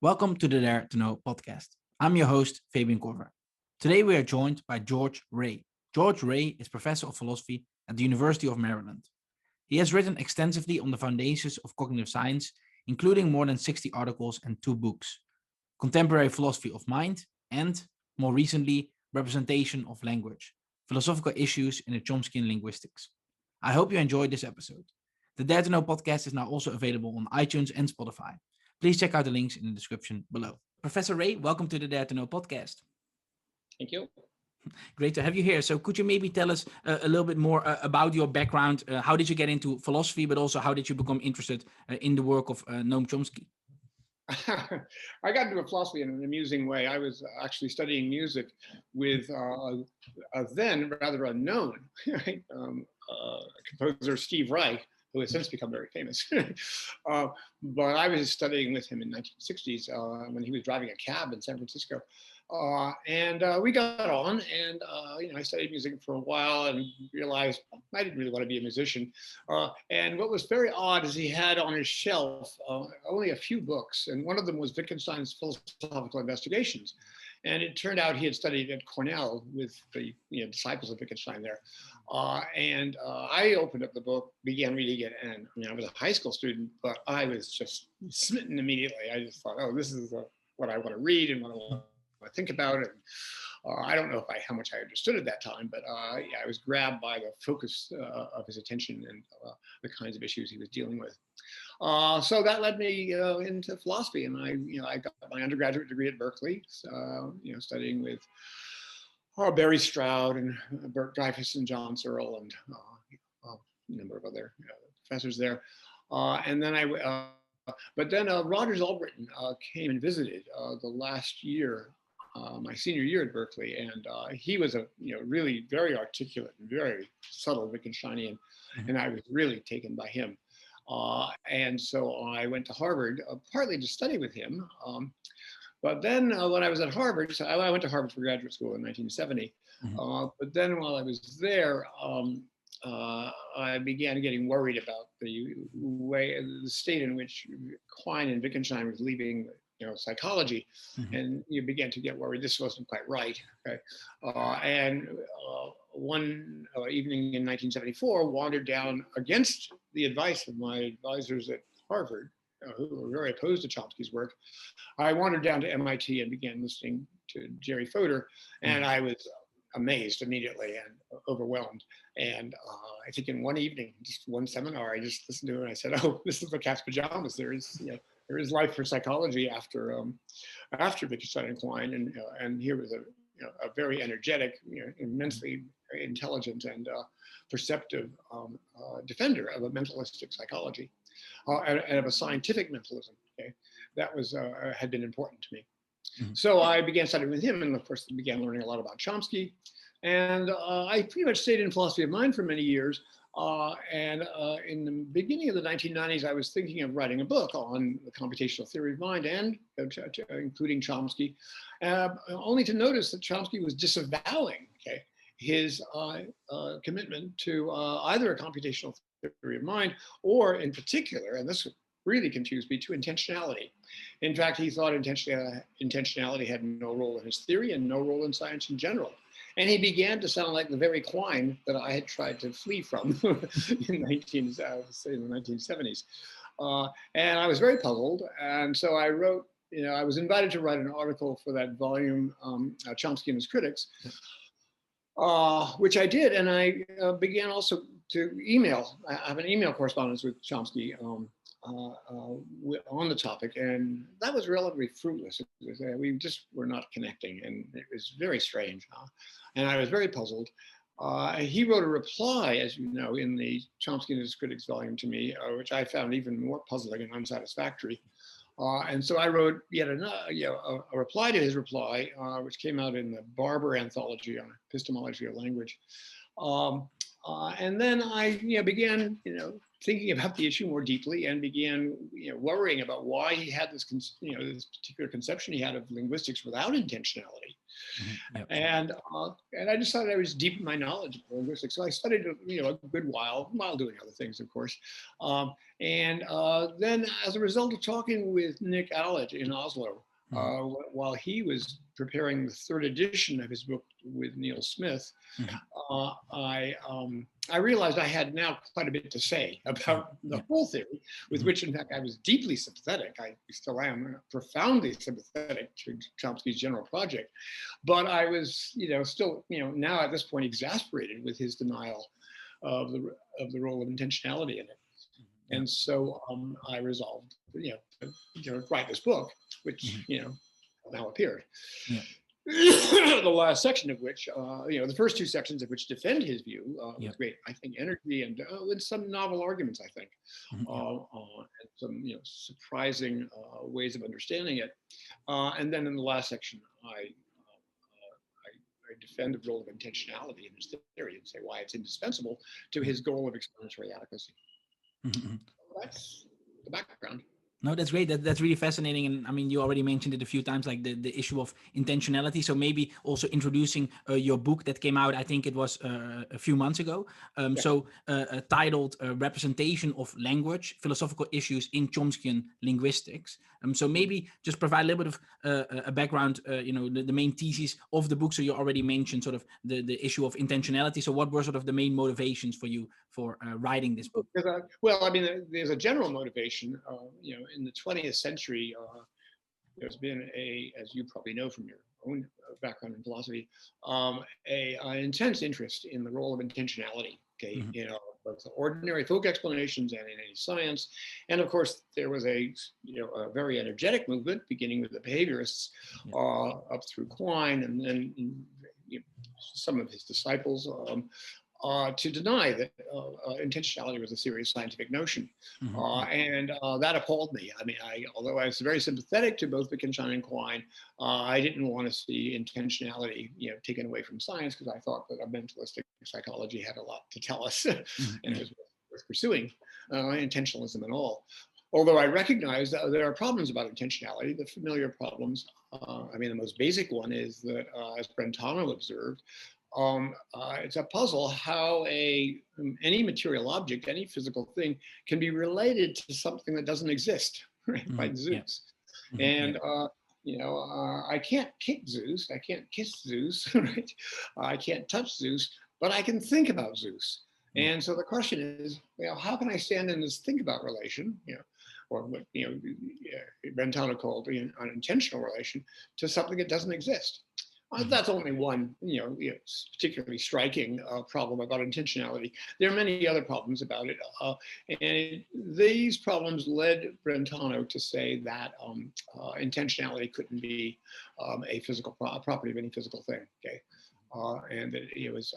Welcome to the Dare to Know podcast. I'm your host, Fabian Corver. Today we are joined by Georges Rey. Georges Rey is professor of philosophy at the University of Maryland. He has written extensively on the foundations of cognitive science, including more than 60 articles and 2 books, Contemporary Philosophy of Mind, and, more recently, Representation of Language, Philosophical Issues in the Chomskyan Linguistics. I hope you enjoyed this episode. The Dare to Know podcast is now also available on iTunes and Spotify. Please check out the links in the description below. Professor Rey, welcome to the Dare to Know podcast. Thank you. Great to have you here. So could you maybe tell us a little bit more about your background? How did you get into philosophy, but also how did you become interested in the work of Noam Chomsky? I got into philosophy in an amusing way. I was actually studying music with a then rather unknown composer, Steve Reich, who has since become very famous. But I was studying with him in the 1960s when he was driving a cab in San Francisco. And we got on, and I studied music for a while and realized I didn't really want to be a musician. And what was very odd is he had on his shelf only a few books, and one of them was Wittgenstein's Philosophical Investigations. And it turned out he had studied at Cornell with the disciples of Wittgenstein there. And I opened up the book, began reading it, and I was a high school student, but I was just smitten immediately. I just thought, oh, this is what I want to read and what I want to think about. And I don't know how much I understood at that time, but I was grabbed by the focus of his attention and the kinds of issues he was dealing with. So that led me into philosophy, and I got my undergraduate degree at Berkeley, studying with Barry Stroud and Bert Dreyfus and John Searle and a number of other professors there. And then but then Rogers Albritton came and visited the last year, my senior year at Berkeley, and he was a really very articulate and very subtle Wittgensteinian, and I was really taken by him. And so I went to Harvard, partly to study with him. But then when I was at Harvard, so I went to Harvard for graduate school in 1970. But then while I was there, I began getting worried about the state in which Quine and Wittgenstein was leaving psychology, and you began to get worried this wasn't quite right. Okay, and one evening in 1974, wandered down against the advice of my advisors at Harvard, who were very opposed to Chomsky's work. I wandered down to MIT and began listening to Jerry Fodor, and I was amazed immediately and overwhelmed. And I think in one evening, just one seminar, I just listened to it and I said, "Oh, this is the cat's pajamas. There is life for psychology after Wittgenstein and Quine, and here was a very energetic, immensely intelligent and perceptive defender of a mentalistic psychology and of a scientific mentalism. Okay, that was had been important to me. So I began studying with him, and of course began learning a lot about Chomsky. And I pretty much stayed in philosophy of mind for many years. And in the beginning of the 1990s, I was thinking of writing a book on the computational theory of mind, and including Chomsky, only to notice that Chomsky was disavowing his commitment to either a computational theory of mind or, in particular, and this really confused me, to intentionality. In fact, he thought intentionality had no role in his theory and no role in science in general. And he began to sound like the very Quine that I had tried to flee from in the 1970s. And I was very puzzled. And so I wrote, I was invited to write an article for that volume, Chomsky and His Critics, which I did. And I began also to email. I have an email correspondence with Chomsky on the topic, and that was relatively fruitless. We just were not connecting, and it was very strange. And I was very puzzled. He wrote a reply, as you know, in the Chomsky and His Critics volume to me, which I found even more puzzling and unsatisfactory. And so I wrote yet a reply to his reply, which came out in the Barber anthology on Epistemology of Language. And then I began thinking about the issue more deeply, and began worrying about why he had this this particular conception he had of linguistics without intentionality. Yep. And I decided I was deepen my knowledge of linguistics. So I studied, a good while doing other things, of course. Then as a result of talking with Nick Allett in Oslo, while he was preparing the third edition of his book with Neil Smith, I realized I had now quite a bit to say about the whole theory, with which, in fact, I was deeply sympathetic. I still am profoundly sympathetic to Chomsky's general project, but I was, still, now at this point, exasperated with his denial of the role of intentionality in it. And so I resolved, to write this book, which, now appeared. Yeah. The last section of which, the first two sections of which defend his view with great, I think, energy and with some novel arguments, I think, and some, surprising ways of understanding it. And then in the last section, I defend the role of intentionality in his theory and say why it's indispensable to his goal of explanatory adequacy. That's the background. No, that's great. That's really fascinating. And I mean, you already mentioned it a few times, like the issue of intentionality. So maybe also introducing your book that came out, I think it was a few months ago. Titled Representation of Language, Philosophical Issues in Chomskyan Linguistics. So maybe just provide a little bit of a background, the main thesis of the book. So you already mentioned sort of the issue of intentionality. So what were sort of the main motivations for you for writing this book? Well, I mean, there's a general motivation, in the 20th century, there's been as you probably know from your own background in philosophy, an intense interest in the role of intentionality, both ordinary folk explanations and in any science. And of course, there was a very energetic movement beginning with the behaviorists up through Quine and then some of his disciples to deny that intentionality was a serious scientific notion. And that appalled me. I mean, although I was very sympathetic to both Wittgenstein and Quine, I didn't want to see intentionality, taken away from science, because I thought that a mentalistic psychology had a lot to tell us, and it was worth pursuing intentionalism and all. Although I recognize that there are problems about intentionality, the familiar problems. The most basic one is that, as Brentano observed, it's a puzzle how any material object, any physical thing, can be related to something that doesn't exist, right? Like Zeus. And I can't kick Zeus, I can't kiss Zeus, right? I can't touch Zeus, but I can think about Zeus. And so the question is, how can I stand in this think about relation, or what Brentano called an unintentional relation, to something that doesn't exist? That's only one, particularly striking problem about intentionality. There are many other problems about it, and these problems led Brentano to say that intentionality couldn't be a physical property of any physical thing. And that it was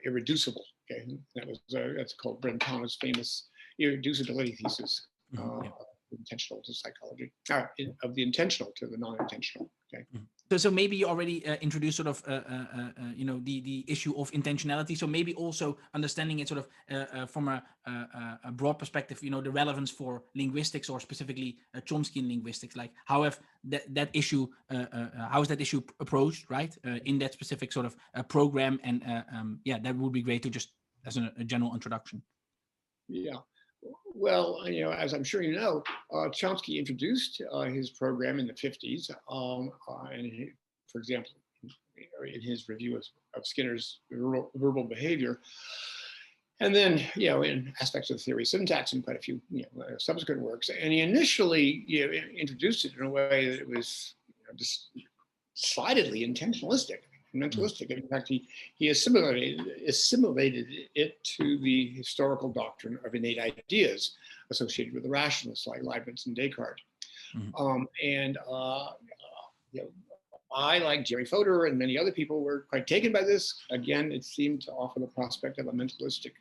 irreducible. That's called Brentano's famous irreducibility thesis. Intentional to psychology, of the intentional to the non-intentional. So maybe you already introduced sort of the issue of intentionality. So maybe also understanding it sort of from a broad perspective, the relevance for linguistics, or specifically Chomskyan linguistics. Like how is that issue approached, right, in that specific sort of program? And that would be great to just as a general introduction. Yeah. Well, as I'm sure you know, Chomsky introduced his program in the 50s. And for example, in his review of Skinner's verbal behavior, and then, in aspects of theory of syntax and quite a few subsequent works. And he initially introduced it in a way that it was decidedly intentionalistic. Mentalistic. In fact, he assimilated it to the historical doctrine of innate ideas associated with the rationalists like Leibniz and Descartes. I, like Jerry Fodor and many other people, were quite taken by this. Again, it seemed to offer the prospect of a mentalistic.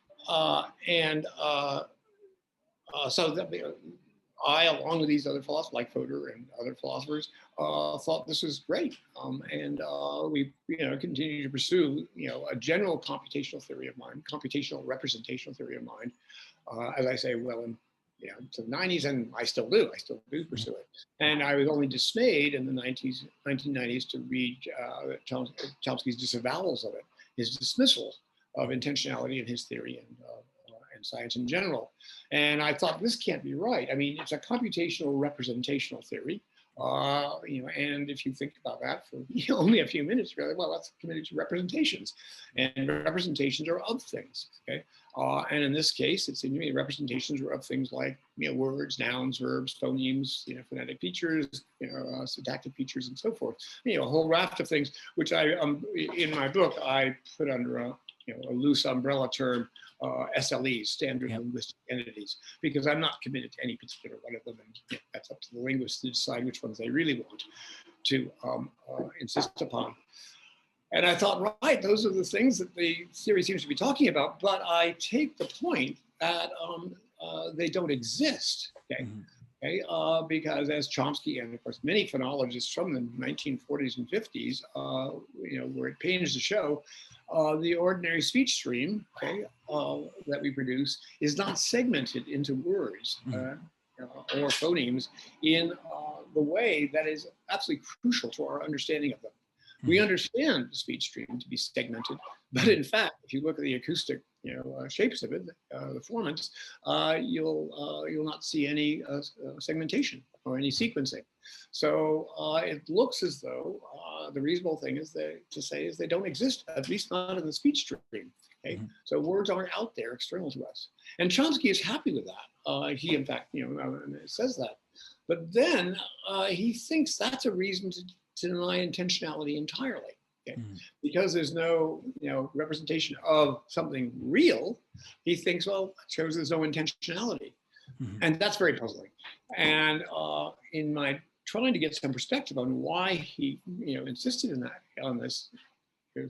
I, along with these other philosophers like Fodor and other philosophers, thought this was great, we continue to pursue a general computational theory of mind, computational representational theory of mind, as I say, well to the 90s, and I still do pursue it. And I was only dismayed in the 1990s to read Chomsky's disavowals of it, his dismissal of intentionality in his theory and science in general. And I thought, this can't be right. I mean, it's a computational representational theory. And if you think about that for only a few minutes, really, well, that's committed to representations, and representations are of things. Okay, and in this case, it seems to me representations are of things like words, nouns, verbs, phonemes, phonetic features, syntactic features, and so forth. A whole raft of things, which I in my book I put under a loose umbrella term, SLEs, standard linguistic entities, because I'm not committed to any particular one of them, and that's up to the linguists to decide which ones they really want to insist upon. And I thought, right, those are the things that the theory seems to be talking about, but I take the point that they don't exist, okay? Because as Chomsky and of course many phonologists from the 1940s and 50s were at pains to show, the ordinary speech stream, that we produce is not segmented into words or phonemes in the way that is absolutely crucial to our understanding of them. We understand the speech stream to be segmented, but in fact, if you look at the acoustic, shapes of it, the formants, you'll not see any segmentation or any sequencing. So it looks as though the reasonable thing is to say is they don't exist, at least not in the speech stream. Okay, so words aren't out there external to us, and Chomsky is happy with that. He, in fact, says that. But then he thinks that's a reason to deny intentionality entirely, because there's no representation of something real. He thinks, well, it shows there's no intentionality, and that's very puzzling. And in my trying to get some perspective on why he insisted on this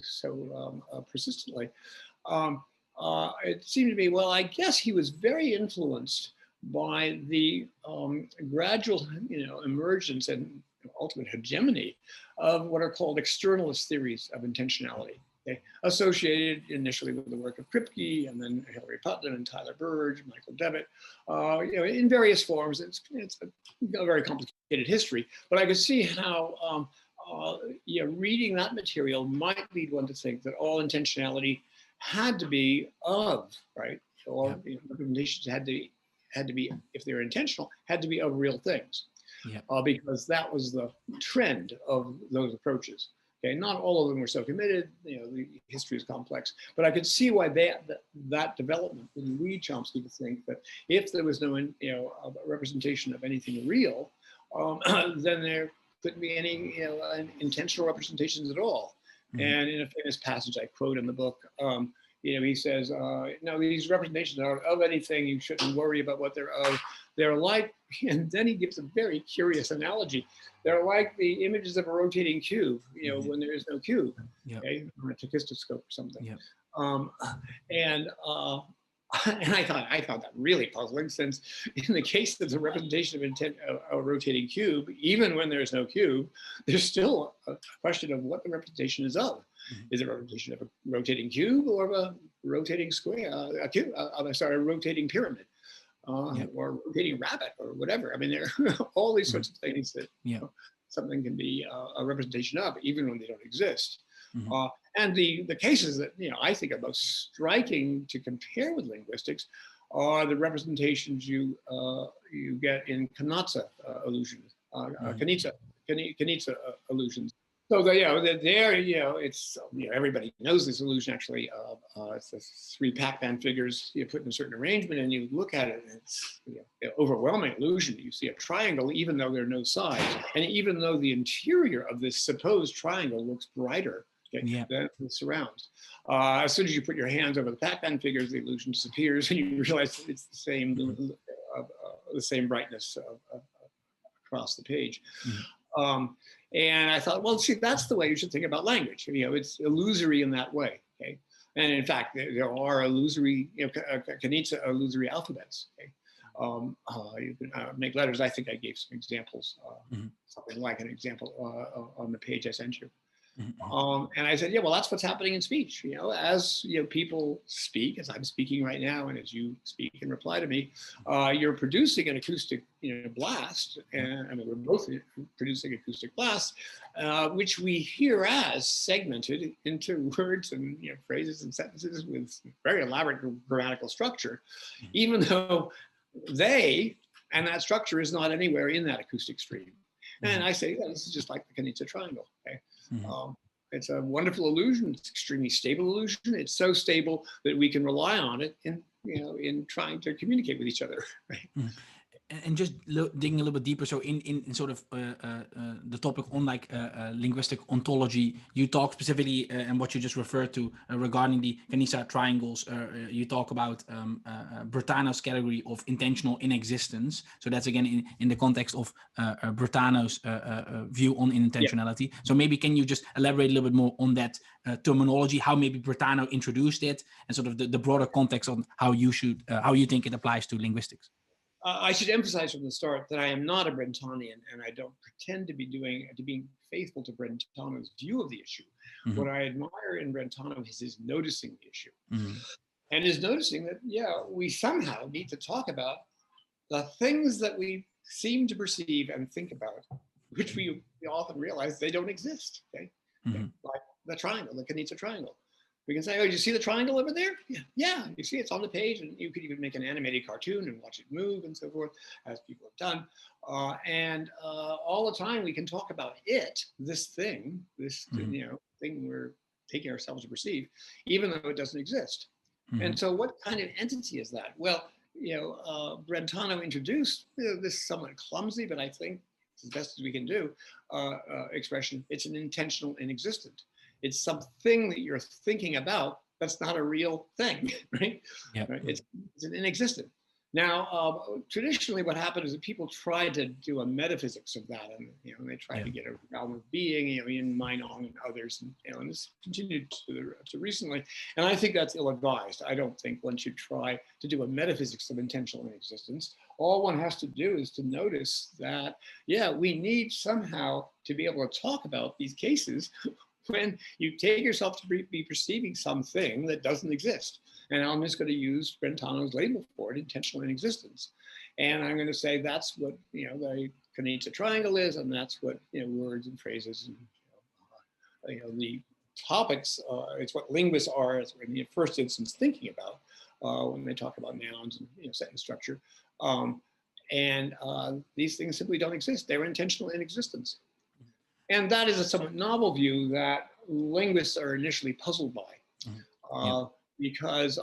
so persistently, it seemed to me, well, I guess he was very influenced by the gradual emergence and ultimate hegemony of what are called externalist theories of intentionality, associated initially with the work of Kripke, and then Hilary Putnam and Tyler Burge, Michael Devitt, in various forms. It's a very complicated history, but I could see how reading that material might lead one to think that all intentionality had to be of, right, or representations had to be, if they're intentional, had to be of real things. Because that was the trend of those approaches. Okay, not all of them were so committed. The history is complex, but I could see why that development would lead Chomsky to think that if there was no representation of anything real, then there couldn't be any intentional representations at all. And in a famous passage I quote in the book, he says, no, these representations aren't of anything. You shouldn't worry about what they're of. They're like, and then he gives a very curious analogy. They're like the images of a rotating cube, when there is no cube, okay, or a tachistoscope or something. And I thought that really puzzling, since in the case of the representation of a rotating cube, even when there's no cube, there's still a question of what the representation is of. Is it a representation of a rotating cube or of a rotating square, a rotating pyramid, or a rotating rabbit, or whatever? I mean, there are all these sorts of things that something can be a representation of, even when they don't exist. And the cases that I think are most striking to compare with linguistics are the representations you get in Kanitsa illusions, Kanitsa illusions. So it's everybody knows this illusion. Actually, it's the three Pac-Man figures you put in a certain arrangement, and you look at it, and it's an overwhelming illusion. You see a triangle, even though there are no sides, and even though the interior of this supposed triangle looks brighter than the surrounds. As soon as you put your hands over the Pac-Man figures, the illusion disappears, and you realize it's the same brightness across the page. And I thought, well, see, that's the way you should think about language. It's illusory in that way. Okay, and in fact, there are illusory, Kanitsa illusory alphabets. Okay, you can make letters. I think I gave some examples, something like an example on the page I sent you. And I said, yeah, well, that's what's happening in speech. As people speak, as I'm speaking right now, and as you speak and reply to me, you're producing an acoustic, blast. And I mean, we're both producing acoustic blasts, which we hear as segmented into words and phrases and sentences with very elaborate grammatical structure, even though they and that structure is not anywhere in that acoustic stream. And I say, yeah, this is just like the Canizza triangle. Okay. It's a wonderful illusion. It's an extremely stable illusion. It's so stable that we can rely on it in trying to communicate with each other. Right? And just digging a little bit deeper, so in sort of the topic on linguistic ontology, you talk specifically and what you just referred to regarding the Canizza triangles. You talk about Brentano's category of intentional inexistence. So that's again in the context of Brentano's view on intentionality. So maybe can you just elaborate a little bit more on that terminology, how maybe Brentano introduced it, and sort of the broader context on how you think it applies to linguistics? I should emphasize from the start that I am not a Brentanian, and I don't pretend to be being faithful to Brentano's view of the issue. What I admire in Brentano is his noticing the issue, and his noticing that we somehow need to talk about the things that we seem to perceive and think about, which we often realize they don't exist. Okay, like the triangle, the Canizza triangle. We can say, oh, did you see the triangle over there? Yeah, you see it's on the page, and you could even make an animated cartoon and watch it move and so forth, as people have done. And all the time we can talk about it, this thing, thing we're taking ourselves to perceive, even though it doesn't exist. And so what kind of entity is that? Well, Brentano introduced this somewhat clumsy, but I think it's as best as we can do, expression. It's an intentional inexistent. It's something that you're thinking about that's not a real thing, right? Right? It's an inexistent. Now, traditionally, what happened is that people tried to do a metaphysics of that, and they tried to get a realm of being, in Meinong and others, and this continued to recently. And I think that's ill-advised. I don't think one should try to do a metaphysics of intentional inexistence. All one has to do is to notice that, we need somehow to be able to talk about these cases when you take yourself to be perceiving something that doesn't exist. And I'm just going to use Brentano's label for it, intentional inexistence. And I'm going to say that's what, the Canizza triangle is, and that's what, words and phrases and, the topics, it's what linguists are in the first instance thinking about when they talk about nouns and, sentence structure. And these things simply don't exist. They're intentional inexistence. And that is a somewhat novel view that linguists are initially puzzled by, because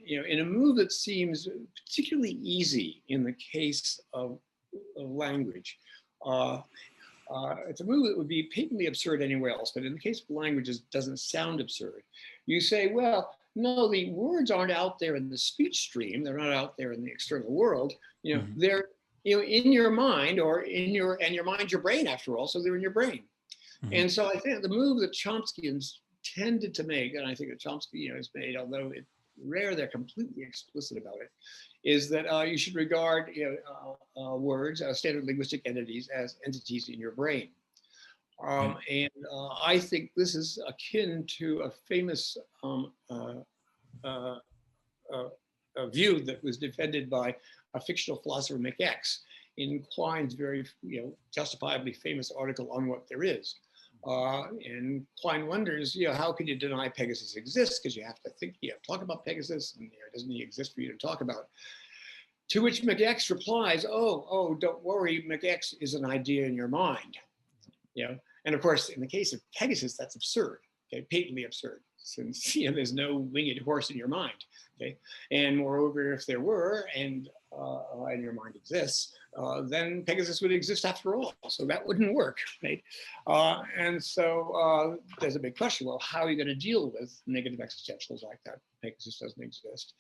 in a move that seems particularly easy in the case of language, it's a move that would be patently absurd anywhere else, but in the case of language, it doesn't sound absurd. You say, well, no, the words aren't out there in the speech stream; they're not out there in the external world. They're in your mind, or your mind's your brain after all, so they're in your brain. And so I think the move that Chomskyans tended to make, and I think that Chomsky has made, although it's rare they're completely explicit about it, is that you should regard words, standard linguistic entities, as entities in your brain. And I think this is akin to a famous a view that was defended by a fictional philosopher, McX, in Quine's very, justifiably famous article on what there is. And Quine wonders, how can you deny Pegasus exists? Because you have to think, talk about Pegasus, and doesn't he exist for you to talk about? To which McX replies, oh, don't worry, McX is an idea in your mind. And of course, in the case of Pegasus, that's absurd, patently absurd, since there's no winged horse in your mind. And moreover, if there were, and your mind exists, then Pegasus would exist after all. So that wouldn't work, right? And so there's a big question. Well, how are you going to deal with negative existentials like that? Pegasus doesn't exist.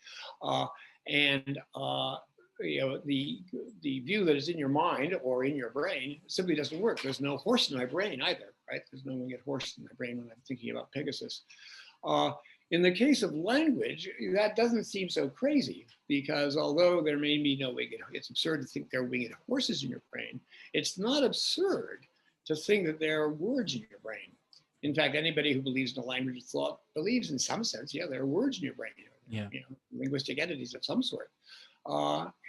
The view that is in your mind or in your brain simply doesn't work. There's no horse in my brain either, right? There's no winged horse in my brain when I'm thinking about Pegasus. In the case of language, that doesn't seem so crazy, because although there may be no winged, it's absurd to think there are winged horses in your brain. It's not absurd to think that there are words in your brain. In fact, anybody who believes in a language of thought believes in some sense, yeah, there are words in your brain, Yeah. Linguistic entities of some sort.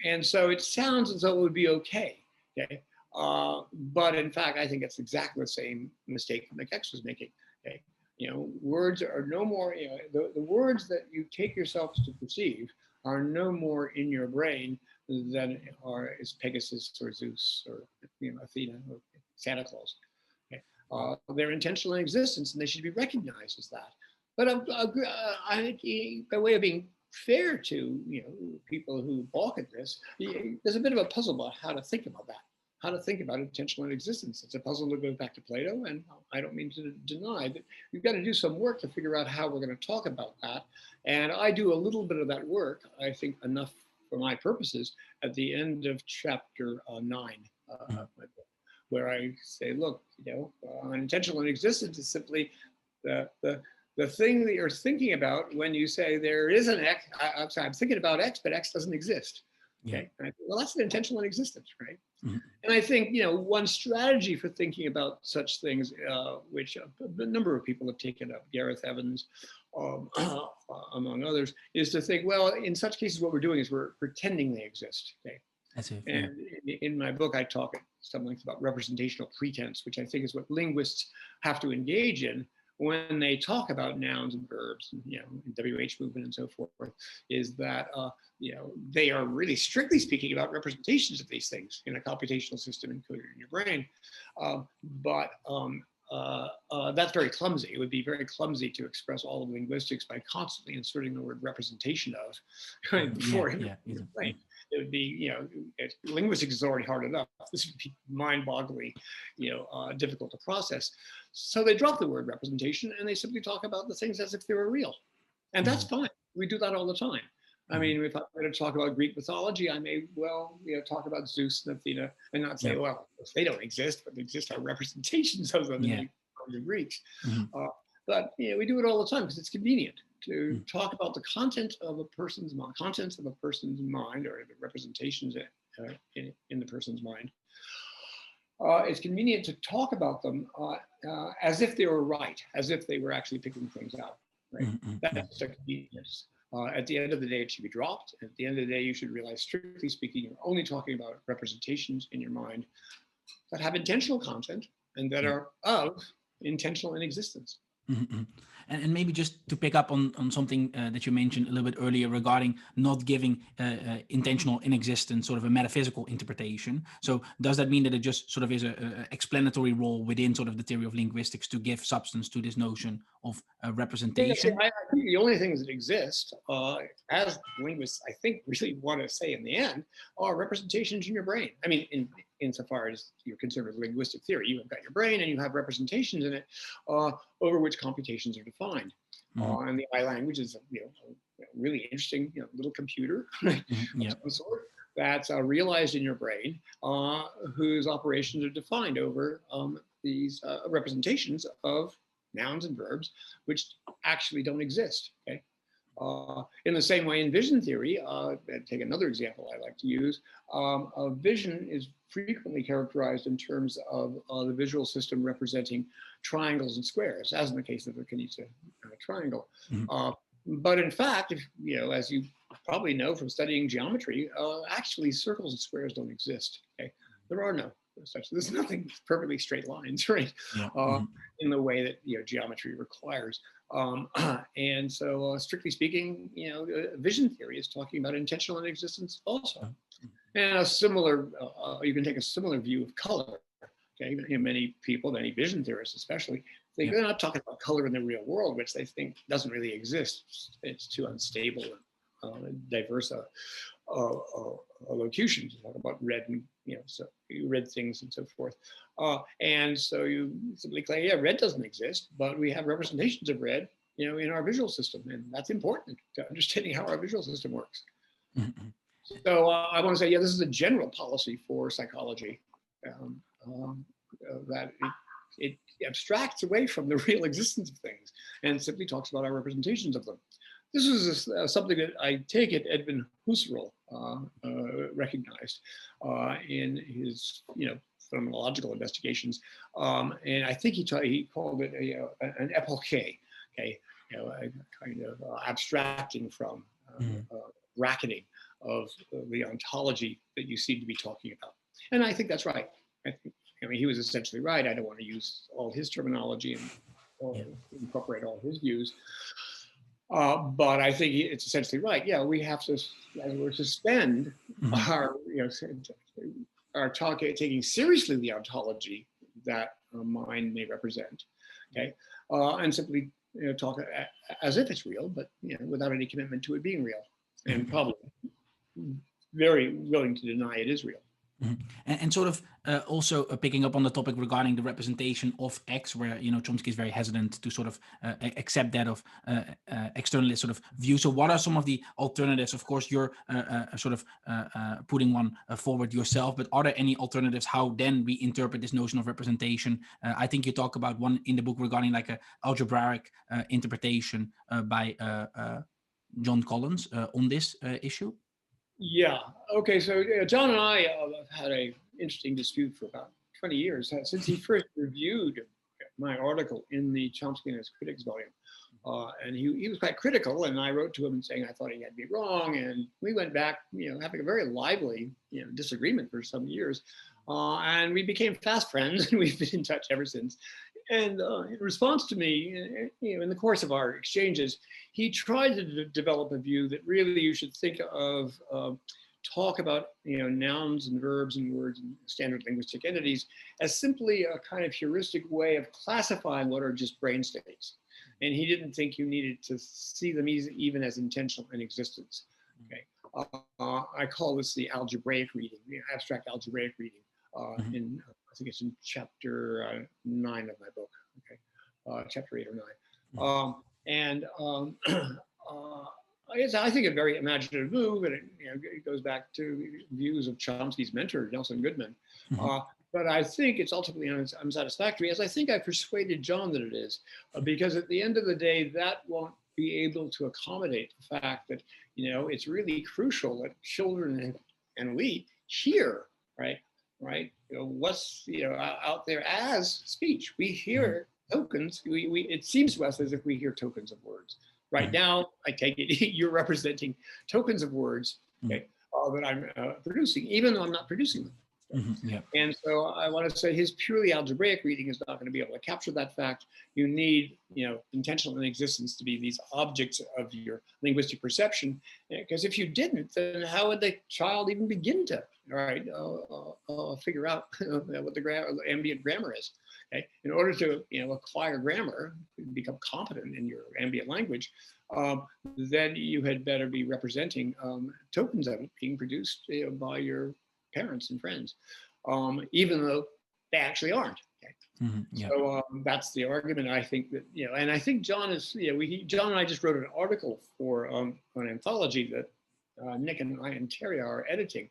And so it sounds as though it would be okay. But in fact, I think it's exactly the same mistake McX was making. Okay. Words are no more, the words that you take yourselves to perceive are no more in your brain than is Pegasus or Zeus or Athena or Santa Claus. Okay. They're intentional in existence and they should be recognized as that. But I think by way of being fair to people who balk at this, there's a bit of a puzzle about how to think about that. How to think about intentional existence. It's a puzzle that goes back to Plato, and I don't mean to deny that you've got to do some work to figure out how we're going to talk about that. And I do a little bit of that work, I think enough for my purposes, at the end of chapter 9, where I say, look, intentional existence is simply the thing that you're thinking about when you say there is an X. I'm thinking about X, but X doesn't exist. Okay. Yeah. Well, that's an intentional existence, right? Mm-hmm. And I think one strategy for thinking about such things, which a number of people have taken up, Gareth Evans, among others, is to think, well, in such cases, what we're doing is we're pretending they exist. Okay. That's it. And in my book, I talk at some length about representational pretense, which I think is what linguists have to engage in when they talk about nouns and verbs, and, WH movement and so forth, is that they are really, strictly speaking, about representations of these things in a computational system encoded in your brain. But that's very clumsy. It would be very clumsy to express all of linguistics by constantly inserting the word representation of before your brain. It would be, linguistics is already hard enough. This would be mind-bogglingly, difficult to process. So they drop the word representation and they simply talk about the things as if they were real. And that's fine. We do that all the time. I mean, if I'm going to talk about Greek mythology, I may well, talk about Zeus and Athena and not say, well, they don't exist, but they exist are representations of them in the Greeks. But we do it all the time because it's convenient to talk about the content of a person's mind, contents of a person's mind, or the representations in the person's mind. It's convenient to talk about them as if they were right, as if they were actually picking things out. Right? That's a convenience. At the end of the day, it should be dropped. At the end of the day, you should realize, strictly speaking, you're only talking about representations in your mind that have intentional content and that are of intentional in existence. And maybe just to pick up on something that you mentioned a little bit earlier regarding not giving intentional in existence sort of a metaphysical interpretation. So does that mean that it just sort of is a explanatory role within sort of the theory of linguistics to give substance to this notion of representation? I think the only things that exist, as linguists, I think, really want to say in the end, are representations in your brain. I mean, insofar as you're concerned with linguistic theory, you've got your brain and you have representations in it over which computations are defined. And the I language is a really interesting little computer of some sort that's realized in your brain, whose operations are defined over these representations of nouns and verbs, which actually don't exist. Okay. In the same way, in vision theory, take another example I like to use, vision is frequently characterized in terms of the visual system representing triangles and squares, as in the case of the Canisa triangle. But in fact, as you probably know from studying geometry, actually circles and squares don't exist. Okay, there are no such. There's nothing perfectly straight lines, right? In the way that geometry requires. And so, strictly speaking, vision theory is talking about intentional in existence also. And a similar, you can take a similar view of color. Okay, many people, many vision theorists especially, they're not talking about color in the real world, which they think doesn't really exist. It's too unstable and diverse a locution to talk about red and so red things and so forth. And so you simply claim, yeah, red doesn't exist, but we have representations of red, in our visual system, and that's important to understanding how our visual system works. So I want to say, this is a general policy for psychology, that it abstracts away from the real existence of things and simply talks about our representations of them. This is something that I take it Edwin Husserl recognized in his phenomenological investigations, and I think he called it an epoche, okay, a kind of abstracting from bracketing of the ontology that you seem to be talking about. And I think that's right. I mean, he was essentially right. I don't want to use all his terminology and incorporate all his views. But I think it's essentially right. Yeah, we have to, as we're suspend our, taking seriously the ontology that a mind may represent, okay, and simply talk as if it's real, but without any commitment to it being real, and probably very willing to deny it is real. And sort of also picking up on the topic regarding the representation of X, where Chomsky is very hesitant to sort of accept that of externalist sort of view. So what are some of the alternatives? Of course, you're sort of putting one forward yourself, but are there any alternatives how then we interpret this notion of representation? I think you talk about one in the book regarding like a algebraic interpretation by John Collins on this issue. Yeah. Okay. So John and I have had an interesting dispute for about 20 years since he first reviewed my article in the Chomsky and his Critics volume. And he was quite critical, and I wrote to him saying I thought he had me wrong. And we went back, having a very lively disagreement for some years. And we became fast friends, and we've been in touch ever since. And in response to me, in the course of our exchanges, he tried to develop a view that really you should think of, talk about nouns and verbs and words and standard linguistic entities as simply a kind of heuristic way of classifying what are just brain states. And he didn't think you needed to see them even as intentional in existence. Okay, I call this the algebraic reading, the abstract algebraic reading. In I think it's in chapter 9 of my book. Okay, chapter 8 or 9. It's, I think, a very imaginative move, and it goes back to views of Chomsky's mentor, Nelson Goodman. But I think it's ultimately unsatisfactory, as I think I persuaded John that it is, because at the end of the day, that won't be able to accommodate the fact that it's really crucial that children and we hear, right, what's out there as speech. We hear tokens. It seems to us as if we hear tokens of words. Right now, I take it you're representing tokens of words, okay, that I'm producing, even though I'm not producing them. And so I want to say his purely algebraic reading is not going to be able to capture that fact. You need, intentional inexistence to be these objects of your linguistic perception. Because if you didn't, then how would the child even begin to, figure out what the ambient grammar is? Okay? In order to, acquire grammar, become competent in your ambient language, then you had better be representing tokens of it being produced by your parents and friends, even though they actually aren't. Okay? So that's the argument. I think that and I think John is John and I just wrote an article for an anthology that Nick and I and Terry are editing,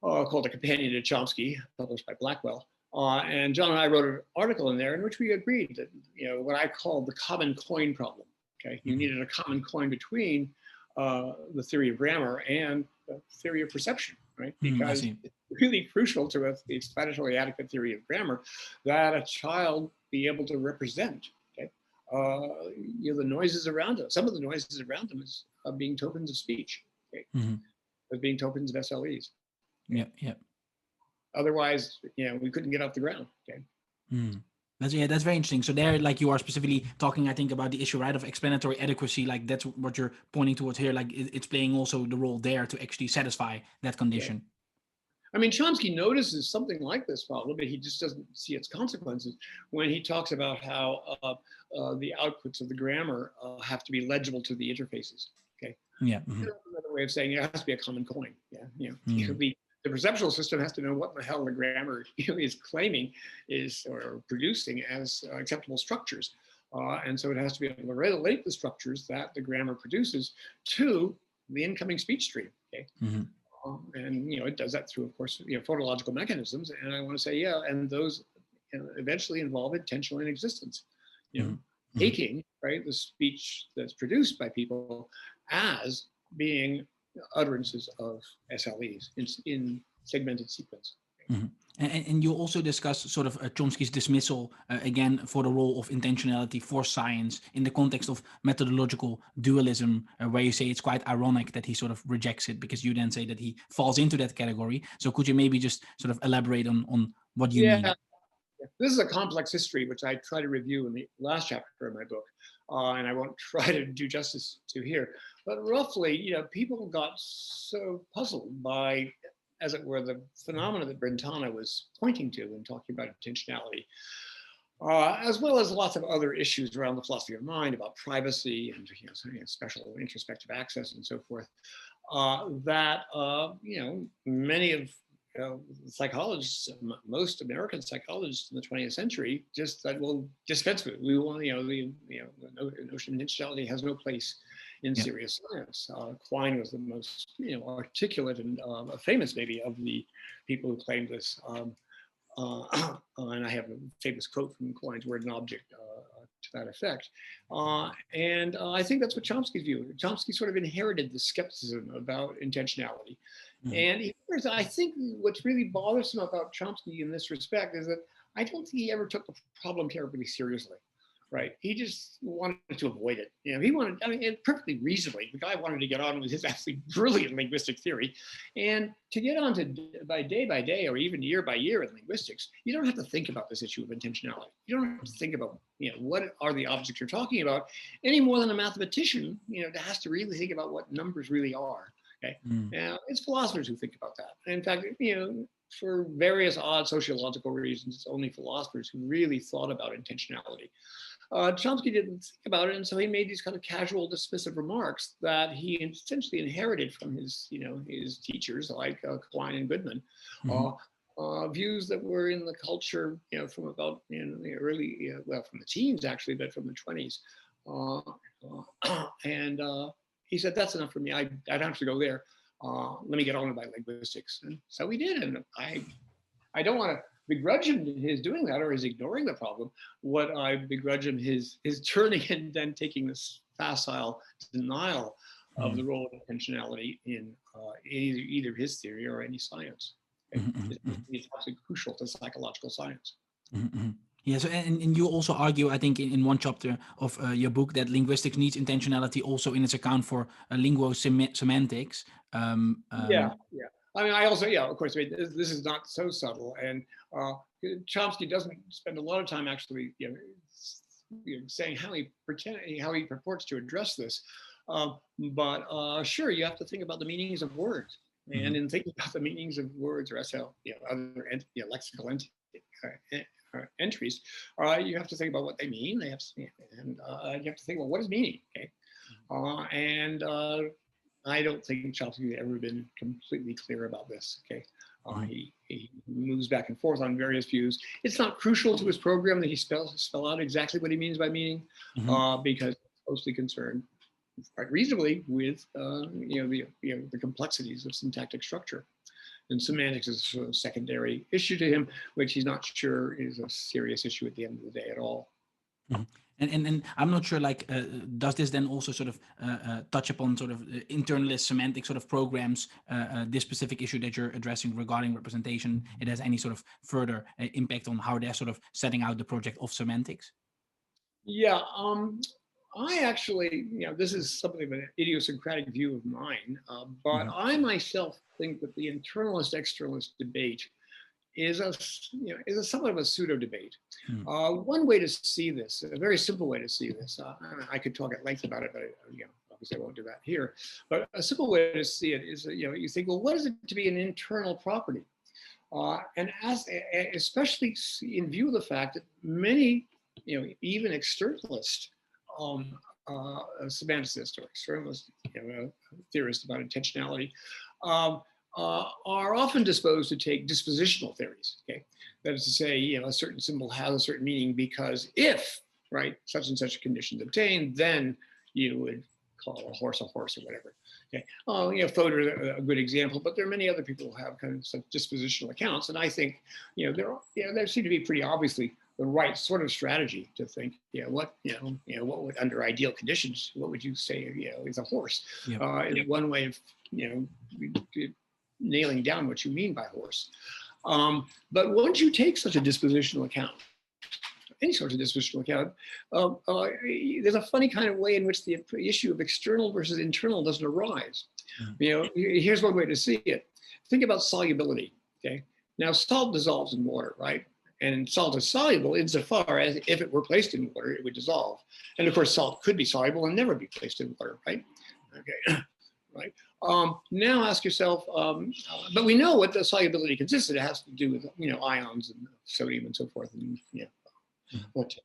called A Companion to Chomsky, published by Blackwell. And John and I wrote an article in there in which we agreed that what I call the common coin problem. Okay, you needed a common coin between the theory of grammar and the theory of perception. Right? Because it's really crucial to the explanatory adequate theory of grammar that a child be able to represent, okay, the noises around them. Some of the noises around them is being tokens of speech, okay, as being tokens of SLEs. Okay? Otherwise, we couldn't get off the ground. Okay. That's very interesting. So there, like, you are specifically talking, I think, about the issue, right, of explanatory adequacy. Like that's what you're pointing towards here. Like it's playing also the role there to actually satisfy that condition. Yeah. I mean, Chomsky notices something like this problem, but he just doesn't see its consequences when he talks about how the outputs of the grammar have to be legible to the interfaces. Okay. Yeah. Another way of saying it has to be a common coin. Yeah. The perceptual system has to know what the hell the grammar is claiming is or producing as acceptable structures. And so it has to be able to relate the structures that the grammar produces to the incoming speech stream. Okay. And it does that through, of course, phonological mechanisms. And I want to say, and those eventually involve intentional inexistence. Taking the speech that's produced by people as being utterances of SLEs in segmented sequence. Mhm. And you also discuss sort of Chomsky's dismissal again for the role of intentionality for science in the context of methodological dualism, where you say it's quite ironic that he sort of rejects it because you then say that he falls into that category. So could you maybe just sort of elaborate on what you mean? Yeah, this is a complex history, which I try to review in the last chapter of my book, and I won't try to do justice to here. But roughly, people got so puzzled by, as it were, the phenomena that Brentano was pointing to when talking about intentionality, as well as lots of other issues around the philosophy of mind about privacy and special introspective access and so forth, that many of psychologists, most American psychologists in the 20th century, just said, "Well, dispense with it. We want, the notion of intentionality has no place in serious science." Quine was the most, articulate and famous, maybe, of the people who claimed this. And I have a famous quote from Quine's Word and Object to that effect. And I think that's what Chomsky's view. Chomsky sort of inherited the skepticism about intentionality. And I think what's really bothersome about Chomsky in this respect is that I don't think he ever took the problem terribly seriously, right? He just wanted to avoid it. He wanted, and perfectly reasonably, the guy wanted to get on with his absolutely brilliant linguistic theory. And to get on to by day or even year by year in linguistics, you don't have to think about this issue of intentionality. You don't have to think about, what are the objects you're talking about any more than a mathematician, has to really think about what numbers really are. Okay. Now, it's philosophers who think about that. In fact, for various odd sociological reasons, it's only philosophers who really thought about intentionality. Chomsky didn't think about it, and so he made these kind of casual, dismissive remarks that he essentially inherited from his, his teachers like Quine and Goodman, views that were in the culture, from about the early, from the teens actually, but from the 20s, and he said, "That's enough for me. I don't have to go there. Let me get on about linguistics." And so we did. And I don't want to begrudge him his doing that or his ignoring the problem. What I begrudge him his turning and then taking this facile denial of the role of intentionality in either his theory or any science. It's absolutely crucial to psychological science. Yeah, so and you also argue, I think, in one chapter of your book that linguistics needs intentionality also in its account for linguo-semantics. Yeah. I mean, I also, of course, this is not so subtle, and Chomsky doesn't spend a lot of time actually, saying how he purports to address this. But sure, you have to think about the meanings of words, and in thinking about the meanings of words or other lexical entries, you have to think about what they mean. You have to think about what is meaning. Okay, and I don't think Chomsky has ever been completely clear about this. Okay, he moves back and forth on various views. It's not crucial to his program that he spell out exactly what he means by meaning, because it's mostly concerned, quite reasonably, with the complexities of syntactic structure. And semantics is a sort of secondary issue to him, which he's not sure is a serious issue at the end of the day at all. And I'm not sure, does this then also sort of touch upon sort of internalist semantic sort of programs, this specific issue that you're addressing regarding representation? It has any sort of further impact on how they're sort of setting out the project of semantics? Yeah, I actually, this is something of an idiosyncratic view of mine, but I myself think that the internalist-externalist debate is a somewhat of a pseudo debate. One way to see this, a very simple way to see this, I could talk at length about it, but obviously I won't do that here. But a simple way to see it is, you think, well, what is it to be an internal property? And especially in view of the fact that many, even externalist semanticists or externalist theorists about intentionality are often disposed to take dispositional theories. Okay, that is to say, a certain symbol has a certain meaning because if, right, such and such conditions obtained, then you would call a horse or whatever. Okay, Fodor is a good example, but there are many other people who have kind of such dispositional accounts, and I think there seem to be pretty obviously the right sort of strategy to think, what would, under ideal conditions, what would you say, is a horse? Is one way of, nailing down what you mean by horse. But once you take such a dispositional account, any sort of dispositional account, there's a funny kind of way in which the issue of external versus internal doesn't arise. Here's one way to see it. Think about solubility, okay? Now, salt dissolves in water, right? And salt is soluble insofar as if it were placed in water, it would dissolve. And of course, salt could be soluble and never be placed in water, right? Okay, right. Now ask yourself, but we know what the solubility consists of. It has to do with, ions and sodium and so forth, and what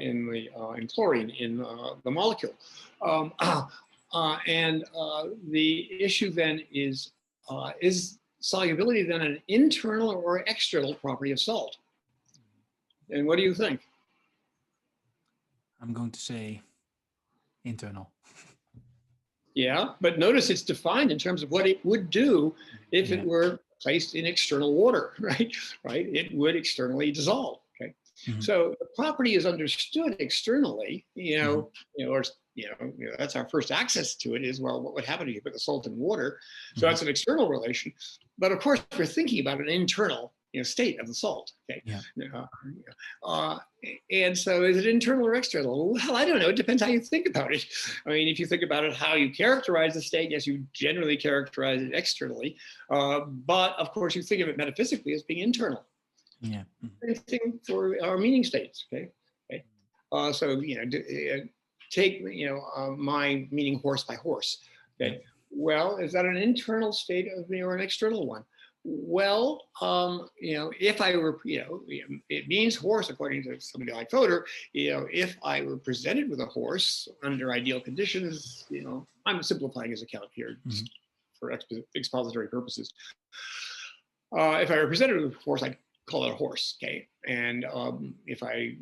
in chlorine in the molecule. The issue then is solubility then an internal or external property of salt? And what do you think? I'm going to say internal. Yeah, but notice it's defined in terms of what it would do if it were placed in external water, right? Right? It would externally dissolve. Okay. So the property is understood externally, that's our first access to it is, well, what would happen if you put the salt in water? So that's an external relation. But of course, we're thinking about an internal state of the salt. Okay. And so is it internal or external? Well, I don't know. It depends how you think about it. I mean, if you think about it, how you characterize the state, yes, you generally characterize it externally. But of course, you think of it metaphysically as being internal. Yeah. Same thing for our meaning states. Okay. So, take, my meaning horse by horse. Okay. Well, is that an internal state of or an external one? Well, if I were, it means horse according to somebody like Fodor. If I were presented with a horse under ideal conditions, I'm simplifying his account here for expository purposes. If I were presented with a horse, I'd call it a horse, okay? And if I,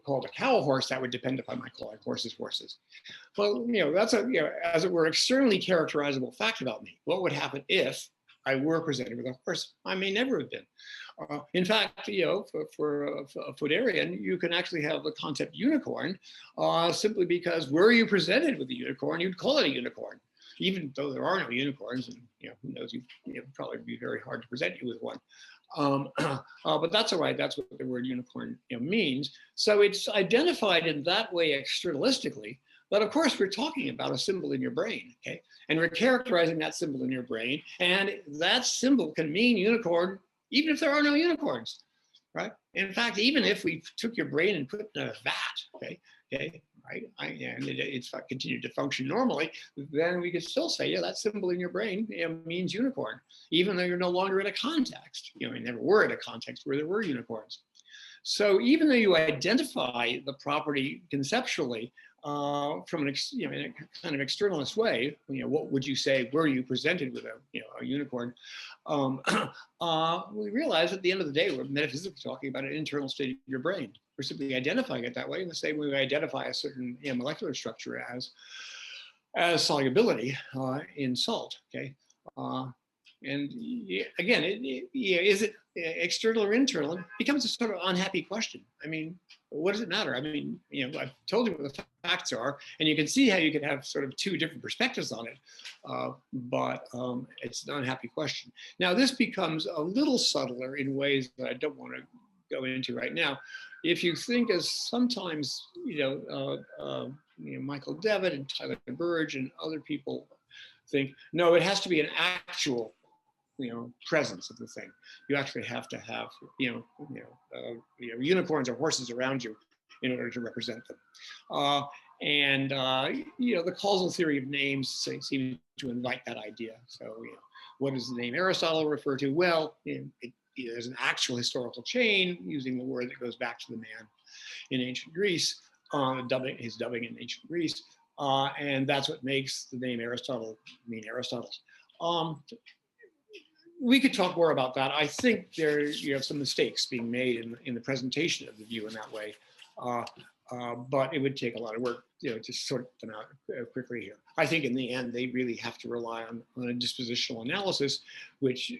called a cow a horse, that would depend upon my calling horses. Well, that's a, as it were, externally characterizable fact about me. What would happen if I were presented with a horse? I may never have been. In fact, for a Foderian, you can actually have the concept unicorn simply because were you presented with a unicorn, you'd call it a unicorn. Even though there are no unicorns, and who knows, it'd probably be very hard to present you with one. But that's all right. That's what the word unicorn means. So it's identified in that way externalistically. But of course, we're talking about a symbol in your brain, okay? And we're characterizing that symbol in your brain. And that symbol can mean unicorn, even if there are no unicorns, right? In fact, even if we took your brain and put it in a vat, right? And it's continued to function normally, then we could still say, yeah, that symbol in your brain means unicorn, even though you're no longer in a context. You never were in a context where there were unicorns. So even though you identify the property conceptually from an in a kind of externalist way, what would you say were you presented with a unicorn? We realize at the end of the day, we're metaphysically talking about an internal state of your brain. We're simply identifying it that way in the same way we identify a certain molecular structure as solubility in salt. Okay, and again, is it external or internal? It becomes a sort of unhappy question. I mean, what does it matter? I mean, I've told you what the facts are, and you can see how you could have sort of two different perspectives on it, but it's an unhappy question. Now, this becomes a little subtler in ways that I don't want to go into right now. If you think, as sometimes, Michael Devitt and Tyler Burge and other people think, no, it has to be an actual presence of the thing. You actually have to have, unicorns or horses around you in order to represent them. The causal theory of names seems to invite that idea. So, what does the name Aristotle refer to? Well, there's an actual historical chain using the word that goes back to the man in ancient Greece, his dubbing in ancient Greece. And that's what makes the name Aristotle mean Aristotle. We could talk more about that. I think you have some mistakes being made in the presentation of the view in that way, but it would take a lot of work, to sort them out quickly here. I think in the end, they really have to rely on a dispositional analysis, which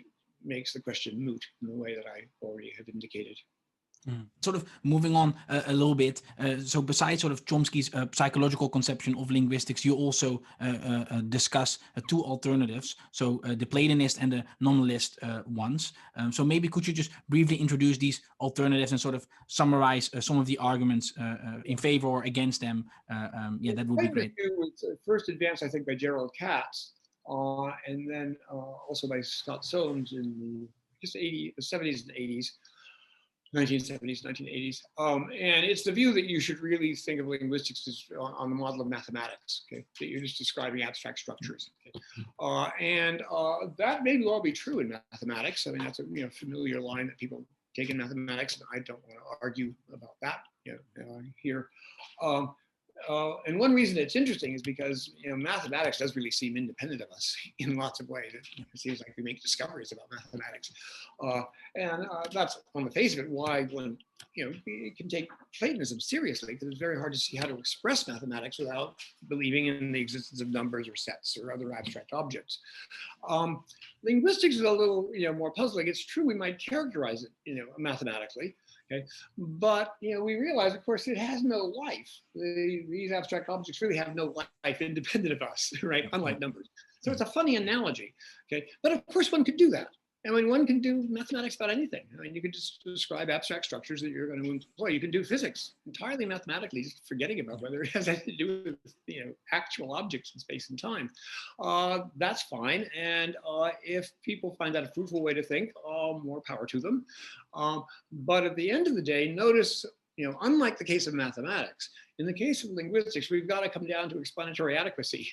makes the question moot in the way that I already have indicated. Sort of moving on a little bit. So besides sort of Chomsky's psychological conception of linguistics, you also discuss two alternatives. So the Platonist and the Nominalist ones. So maybe could you just briefly introduce these alternatives and sort of summarize some of the arguments in favor or against them? Yeah, that would be great. It was first advanced, I think, by Gerald Katz, and then also by Scott Soames in the 70s and 80s. 1970s, 1980s. And it's the view that you should really think of linguistics as on the model of mathematics, okay? That you're just describing abstract structures. Okay? And that may well be true in mathematics. I mean, that's a familiar line that people take in mathematics, and I don't want to argue about that here. And one reason it's interesting is because mathematics does really seem independent of us in lots of ways. It seems like we make discoveries about mathematics, and that's on the face of it why one you can take Platonism seriously, because it's very hard to see how to express mathematics without believing in the existence of numbers or sets or other abstract objects. Linguistics is a little more puzzling. It's true we might characterize it mathematically. Okay, but we realize, of course, it has no life. These abstract objects really have no life independent of us, right? Unlike numbers. So it's a funny analogy. Okay, but of course one could do that. I mean, one can do mathematics about anything. I mean, you could just describe abstract structures that you're going to employ. You can do physics entirely mathematically, just forgetting about whether it has anything to do with actual objects in space and time. That's fine. And if people find that a fruitful way to think, more power to them. But at the end of the day, notice, unlike the case of mathematics, in the case of linguistics, we've got to come down to explanatory adequacy.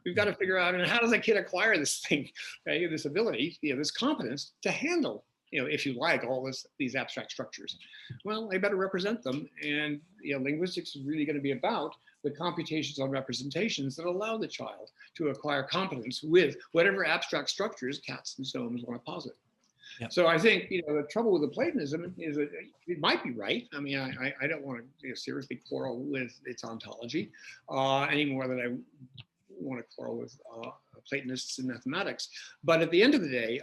We've got to figure out, how does a kid acquire this thing, okay, this ability, this competence to handle, if you like, all these abstract structures? Well, they better represent them. And linguistics is really going to be about the computations on representations that allow the child to acquire competence with whatever abstract structures Katz and Soames want to posit. Yep. So I think the trouble with the Platonism is that it might be right. I mean, I don't want to seriously quarrel with its ontology any more than I want to quarrel with Platonists in mathematics. But at the end of the day,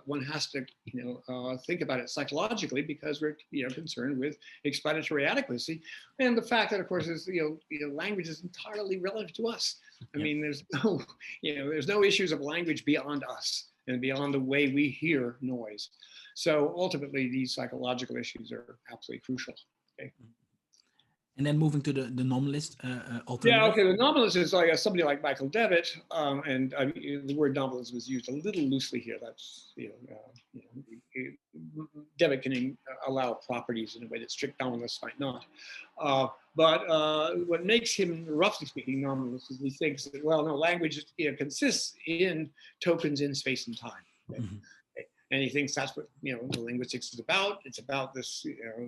one has to think about it psychologically, because we're concerned with explanatory adequacy and the fact that, of course, is language is entirely relative to us. I mean, there's no issues of language beyond us and beyond the way we hear noise. So ultimately, these psychological issues are absolutely crucial. Okay. And then moving to the nominalist alternative. Yeah, okay. The nominalist is like somebody like Michael Devitt, and the word nominalist was used a little loosely here. That's Devitt can allow properties in a way that strict nominalists might not. But what makes him, roughly speaking, nominalist is he thinks that, well, no, language consists in tokens in space and time. Okay? Mm-hmm. And he thinks that's what the linguistics is about. It's about this,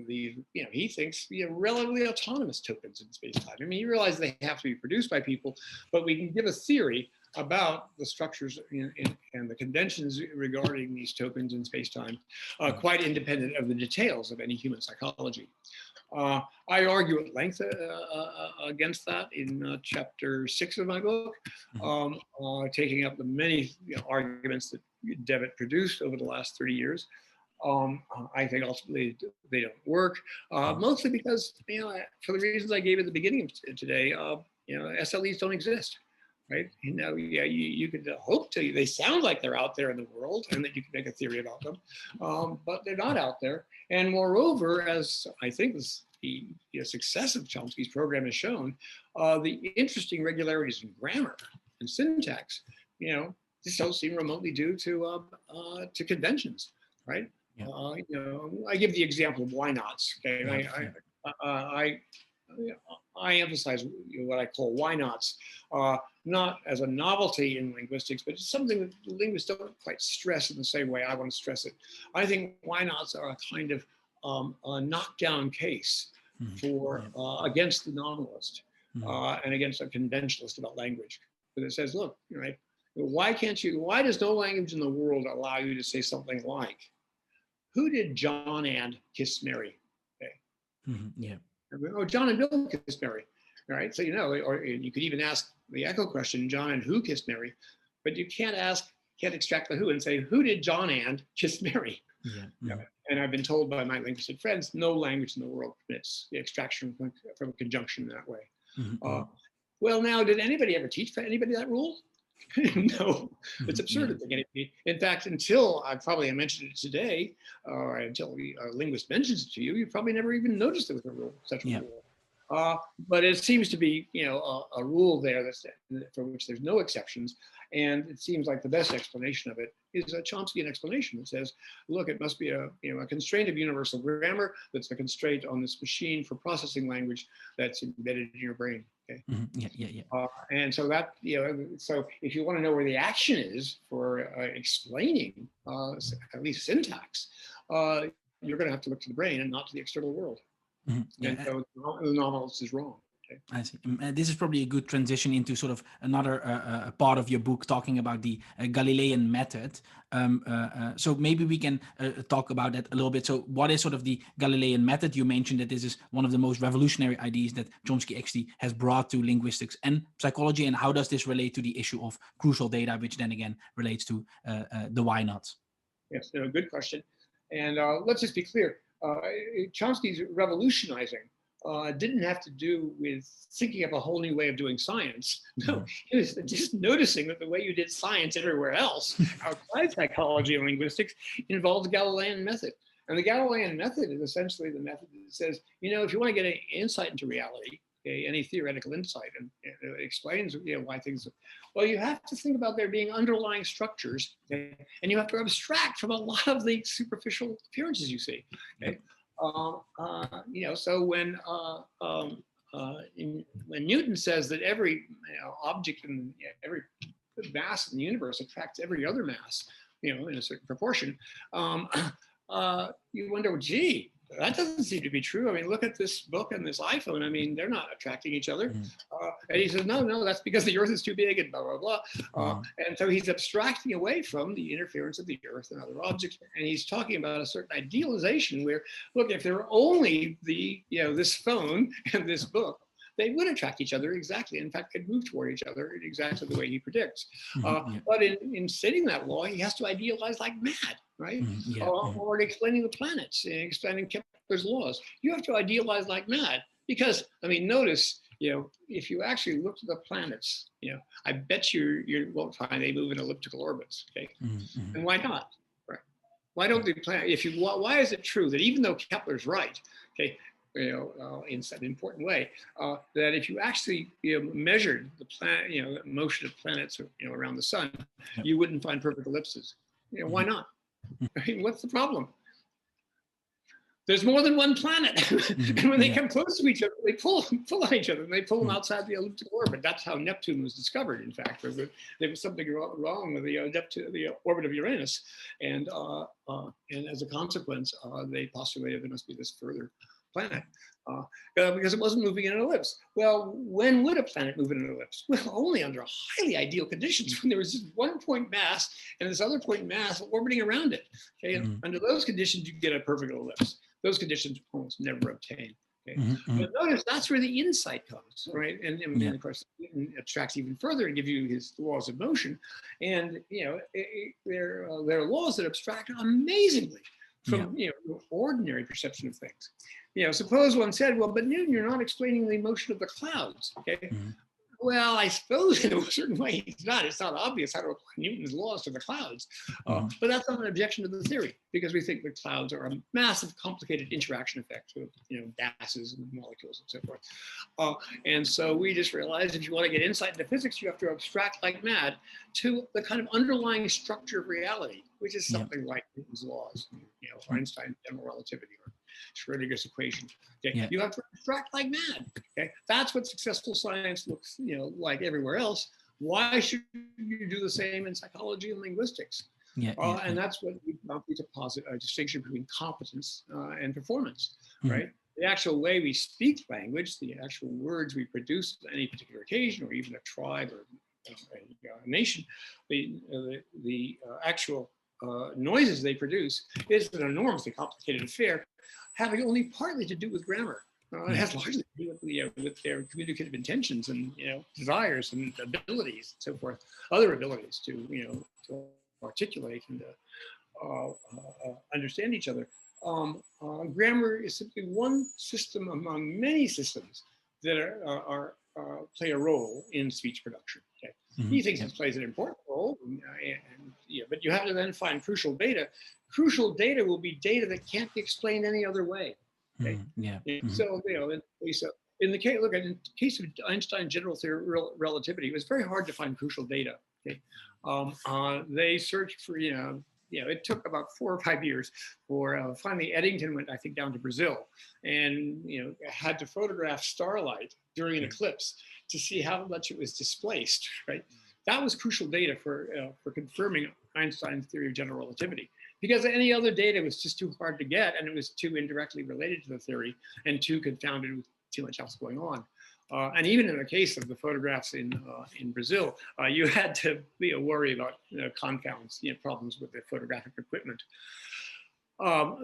he thinks relatively autonomous tokens in space-time. I mean, he realizes they have to be produced by people, but we can give a theory about the structures and the conventions regarding these tokens in space-time, quite independent of the details of any human psychology. I argue at length against that in chapter 6 of my book, taking up the many arguments that Devitt produced over the last 30 years. I think ultimately they don't work, mostly because, for the reasons I gave at the beginning of today, SLEs don't exist. Right? You could hope to. They sound like they're out there in the world and that you can make a theory about them, but they're not out there. And moreover, as I think the success of Chomsky's program has shown, the interesting regularities in grammar and syntax, just don't seem remotely due to conventions, right? Yeah. I give the example of why nots. Okay, I emphasize what I call why nots, not as a novelty in linguistics, but it's something that linguists don't quite stress in the same way I want to stress it. I think why nots are a kind of a knockdown case for against the nominalist and against a conventionalist about language. But it says, look, right, why does no language in the world allow you to say something like, who did John and kiss Mary? Okay. Yeah. Oh, John and Bill kissed Mary. All right. So, or you could even ask the echo question, John and who kissed Mary? But you can't extract the who and say, who did John and kiss Mary? Yeah. And I've been told by my linguistic friends, no language in the world permits the extraction from a conjunction that way. Well, now, did anybody ever teach anybody that rule? No, it's absurd to think anybody. In fact, until I probably mentioned it today, or until a linguist mentions it to you, you probably never even noticed there was a rule, such a rule. But it seems to be, a rule there for which there's no exceptions. And it seems like the best explanation of it is a Chomskyan explanation that says, look, it must be a constraint of universal grammar that's a constraint on this machine for processing language that's embedded in your brain. Okay. And so that, so if you want to know where the action is for explaining at least syntax, you're going to have to look to the brain and not to the external world. And so the nominalist is wrong. Okay. I see. This is probably a good transition into sort of another part of your book talking about the Galilean method. So maybe we can talk about that a little bit. So what is sort of the Galilean method? You mentioned that this is one of the most revolutionary ideas that Chomsky actually has brought to linguistics and psychology. And how does this relate to the issue of crucial data, which then again relates to the why nots? Yes, good question. And let's just be clear. Chomsky's revolutionizing didn't have to do with thinking up a whole new way of doing science. No, it was just noticing that the way you did science everywhere else, outside psychology and linguistics, involves the Galilean method. And the Galilean method is essentially the method that says, if you want to get an insight into reality, any theoretical insight, and it explains why things, well, you have to think about there being underlying structures, and you have to abstract from a lot of the superficial appearances you see. Okay? So when Newton says that every object and every mass in the universe attracts every other mass, in a certain proportion, you wonder, gee, that doesn't seem to be true. I mean, look at this book and this iPhone. I mean, they're not attracting each other. And he says, no, that's because the Earth is too big and blah, blah, blah. And so he's abstracting away from the interference of the Earth and other objects. And he's talking about a certain idealization where, look, if there were only this phone and this book, they would attract each other exactly. In fact, could move toward each other in exactly the way he predicts. But in stating that law, he has to idealize like mad, right? Or explaining the planets, explaining Kepler's laws. You have to idealize like mad because, I mean, notice, if you actually look at the planets, I bet you won't find they move in elliptical orbits, okay? And why not? Right? Why don't the planet? Why is it true that even though Kepler's right, okay? In an important way, that if you actually measured the planet, motion of planets, around the sun, you wouldn't find perfect ellipses. Why not? I mean, what's the problem? There's more than one planet, and when they come close to each other, they pull on each other, and they pull them outside the elliptical orbit. That's how Neptune was discovered. In fact, there was something wrong with the orbit of Uranus, and as a consequence, they postulated there must be this further planet because it wasn't moving in an ellipse. Well, when would a planet move in an ellipse? Well, only under highly ideal conditions, when there was just one point mass and this other point mass orbiting around it. Okay, and under those conditions, you get a perfect ellipse. Those conditions almost never obtain. Okay? But notice that's where the insight comes, right? And of course, Newton abstracts even further and gives you his laws of motion, and there are laws that abstract amazingly from ordinary perception of things. Suppose one said, well, but Newton, you're not explaining the motion of the clouds. Okay. Well, I suppose in a certain way it's not obvious how to apply Newton's laws to the clouds. But that's not an objection to the theory, because we think the clouds are a massive, complicated interaction effect of gases and molecules and so forth. And so we just realized if you want to get insight into physics, you have to abstract like mad to the kind of underlying structure of reality, which is something like Newton's laws, Einstein's general relativity, or Schrödinger's equation. Okay, you have to abstract like mad. Okay, that's what successful science looks, like everywhere else. Why should you do the same in psychology and linguistics? And that's what we to posit a distinction between competence and performance, right? The actual way we speak language, the actual words we produce on any particular occasion, or even a tribe or a nation, the actual noises they produce is an enormously complicated affair, having only partly to do with grammar. It has largely to do with their communicative intentions and desires and abilities and so forth, other abilities to to articulate and understand each other. Grammar is simply one system among many systems that play a role in speech production. Okay? He thinks it plays an important role, but you have to then find crucial data. Crucial data will be data that can't be explained any other way. Okay? So, in the case, in the case of Einstein's general theory of relativity, it was very hard to find crucial data. Okay? They searched for, it took about 4 or 5 years for finally Eddington went, I think, down to Brazil and, had to photograph starlight during an eclipse to see how much it was displaced, right? That was crucial data for confirming Einstein's theory of general relativity, because any other data was just too hard to get, and it was too indirectly related to the theory and too confounded with too much else going on. And even in the case of the photographs in Brazil, you had to worry about confounds, problems with the photographic equipment.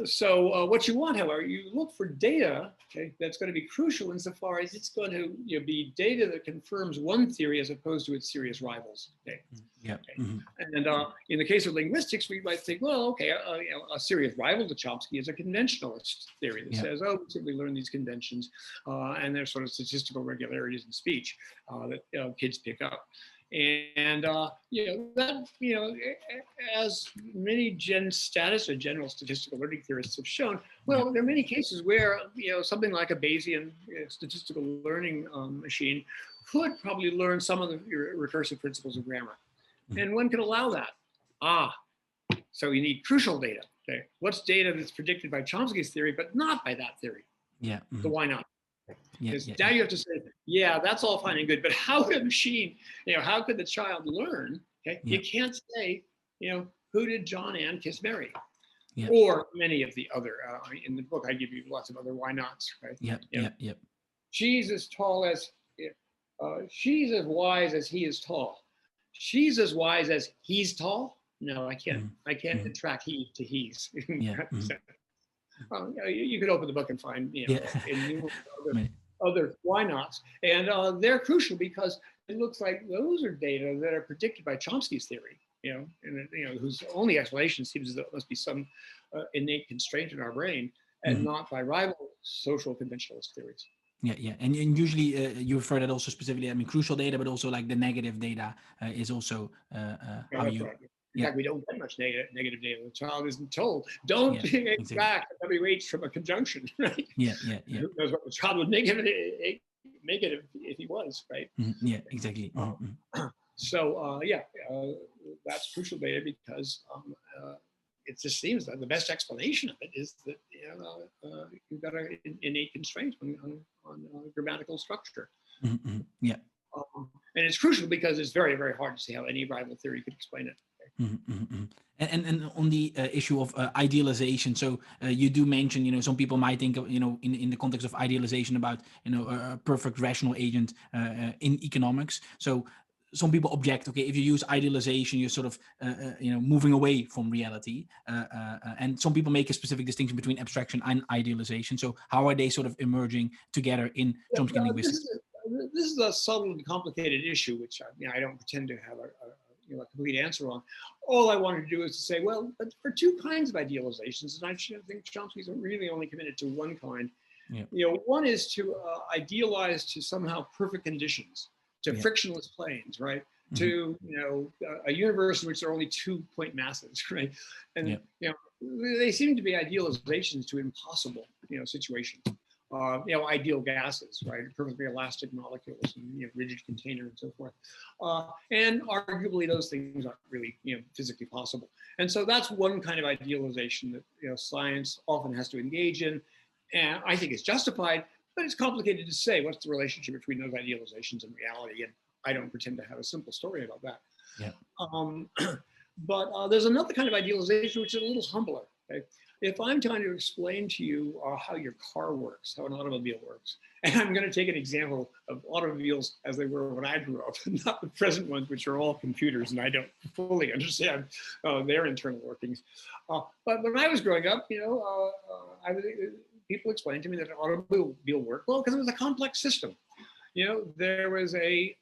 So what you want, however, you look for data, okay, that's going to be crucial insofar as it's going to be data that confirms one theory as opposed to its serious rivals. Okay. Yeah. Okay. And in the case of linguistics, we might think, well, okay, a serious rival to Chomsky is a conventionalist theory that says, oh, we simply learn these conventions, and there's sort of statistical regularities in speech that kids pick up. And as many general statistical learning theorists have shown, well, there are many cases where something like a Bayesian statistical learning machine could probably learn some of the recursive principles of grammar, and one can allow that. So you need crucial data. Okay, what's data that's predicted by Chomsky's theory, but not by that theory? So why not? Now you have to say, that's all fine and good, but how could a machine, how could the child learn? Okay, you can't say, who did John Ann kiss Mary? Or many of the other, in the book, I give you lots of other why nots, right? She's as tall as, she's as wise as he is tall. She's as wise as he's tall. No, I can't contract he to he's. You could open the book and find, other why nots, and they're crucial because it looks like those are data that are predicted by Chomsky's theory, whose only explanation seems that there must be some innate constraint in our brain, and not by rival social conventionalist theories. And usually you refer that also specifically, crucial data, but also like the negative data is also how you. Right. In fact, we don't get much negative data. The child isn't told, don't extract WH from a conjunction, right? Who knows what the child would make it if he was, right? Exactly. So, that's crucial data because it just seems that the best explanation of it is that you've got an innate constraint on grammatical structure. And it's crucial because it's very, very hard to see how any rival theory could explain it. And on the issue of idealization, so you do mention, some people might think of, in the context of idealization about, a perfect rational agent in economics. So some people object, okay, if you use idealization, you're sort of, moving away from reality. And some people make a specific distinction between abstraction and idealization. So how are they sort of emerging together in Chomskyan linguistics? This is a subtle and complicated issue, which I don't pretend to have a complete answer on. All I wanted to do is to say, well, but for two kinds of idealizations, and I think Chomsky's really only committed to one kind. One is to idealize to somehow perfect conditions, to frictionless planes, right? To a universe in which there are only 2-point masses, right? And they seem to be idealizations to impossible situations. Ideal gases, right? Perfectly elastic molecules and rigid container and so forth. And arguably those things aren't really physically possible. And so that's one kind of idealization that science often has to engage in, and I think it's justified, but it's complicated to say what's the relationship between those idealizations and reality. And I don't pretend to have a simple story about that. But there's another kind of idealization which is a little humbler. Okay? If I'm trying to explain to you how your car works, how an automobile works, and I'm going to take an example of automobiles as they were when I grew up, not the present ones, which are all computers, and I don't fully understand their internal workings. But when I was growing up, people explained to me that an automobile worked well because it was a complex system. there was a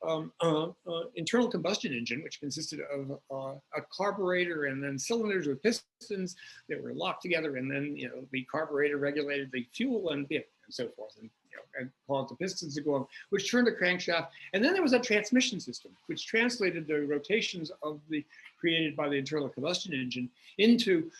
internal combustion engine, which consisted of a carburetor and then cylinders with pistons that were locked together, and then the carburetor regulated the fuel and so forth, and caused the pistons to go on, which turned the crankshaft. And then there was a transmission system, which translated the rotations created by the internal combustion engine into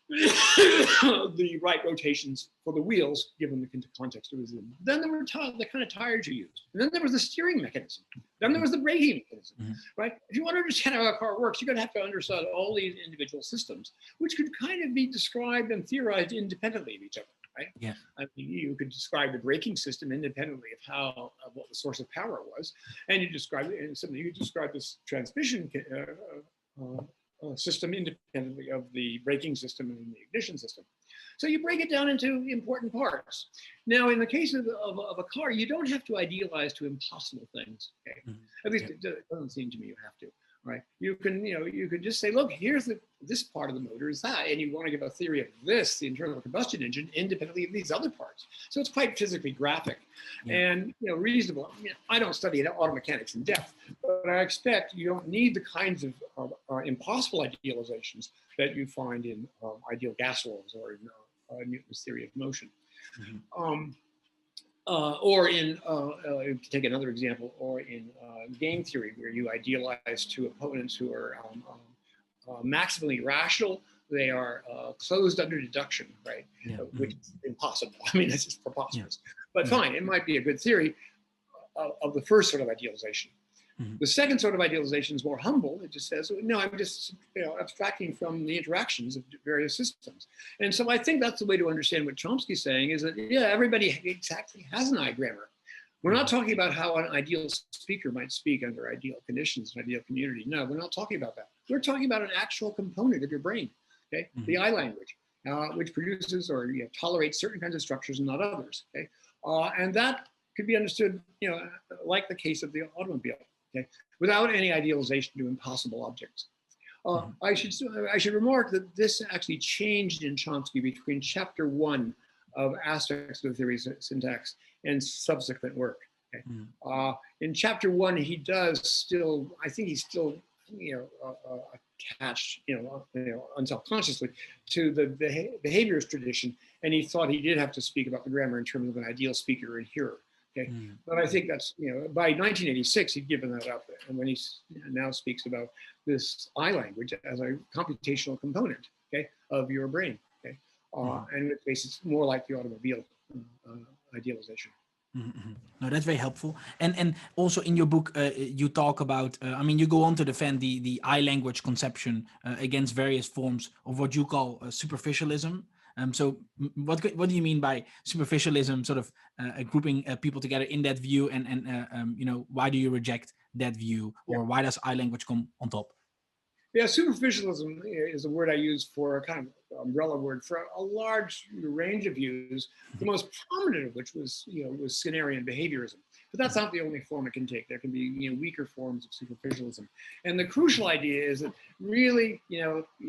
the right rotations for the wheels, given the context it was in. Then there were the kind of tires you used. And then there was the steering mechanism. Then there was the braking mechanism, right? If you want to understand how a car works, you're going to have to understand all these individual systems, which could kind of be described and theorized independently of each other, right? Yeah. I mean, you could describe the braking system independently of what the source of power was, and you describe this transmission system independently of the braking system and the ignition system. So you break it down into important parts. Now, in the case of a car, you don't have to idealize to impossible things. Okay? At least it doesn't seem to me you have to. Right? You can just say, look, here's this part of the motor is that, and you want to give a theory of this, the internal combustion engine, independently of these other parts. So it's quite physically graphic and reasonable. I don't study auto mechanics in depth, but I expect you don't need the kinds of impossible idealizations that you find in ideal gas laws or in Newton's theory of motion. Or in, to take another example, or in game theory, where you idealize two opponents who are maximally rational. They are closed under deduction, right? Which is impossible. I mean, this is preposterous. But fine, it might be a good theory of the first sort of idealization. The second sort of idealization is more humble. It just says, no, I'm just abstracting from the interactions of various systems. And so I think that's the way to understand what Chomsky's saying is that, everybody exactly has an I-grammar. We're not talking about how an ideal speaker might speak under ideal conditions, an ideal community. No, we're not talking about that. We're talking about an actual component of your brain, okay? The I language, which produces or tolerates certain kinds of structures and not others, okay? And that could be understood, like the case of the automobile. Okay, without any idealization to impossible objects. I should remark that this actually changed in Chomsky between chapter 1 of Aspects of the Theory of Syntax and subsequent work. Okay? In chapter 1, he does still, I think he's still, attached, unselfconsciously to the behaviorist tradition, and he thought he did have to speak about the grammar in terms of an ideal speaker and hearer. Okay, but I think that's, by 1986, he'd given that up. And when he now speaks about this I language as a computational component, okay, of your brain, okay, and it makes it more like the automobile idealization. No, that's very helpful. And also in your book, you talk about, you go on to defend the I language conception against various forms of what you call superficialism. So what do you mean by superficialism, sort of grouping people together in that view, and why do you reject that view, or why does I language come on top? Yeah, superficialism is a word I use for a kind of umbrella word for a large range of views, the most prominent of which was Skinnerian behaviorism. But that's not the only form it can take. There can be weaker forms of superficialism. And the crucial idea is that really,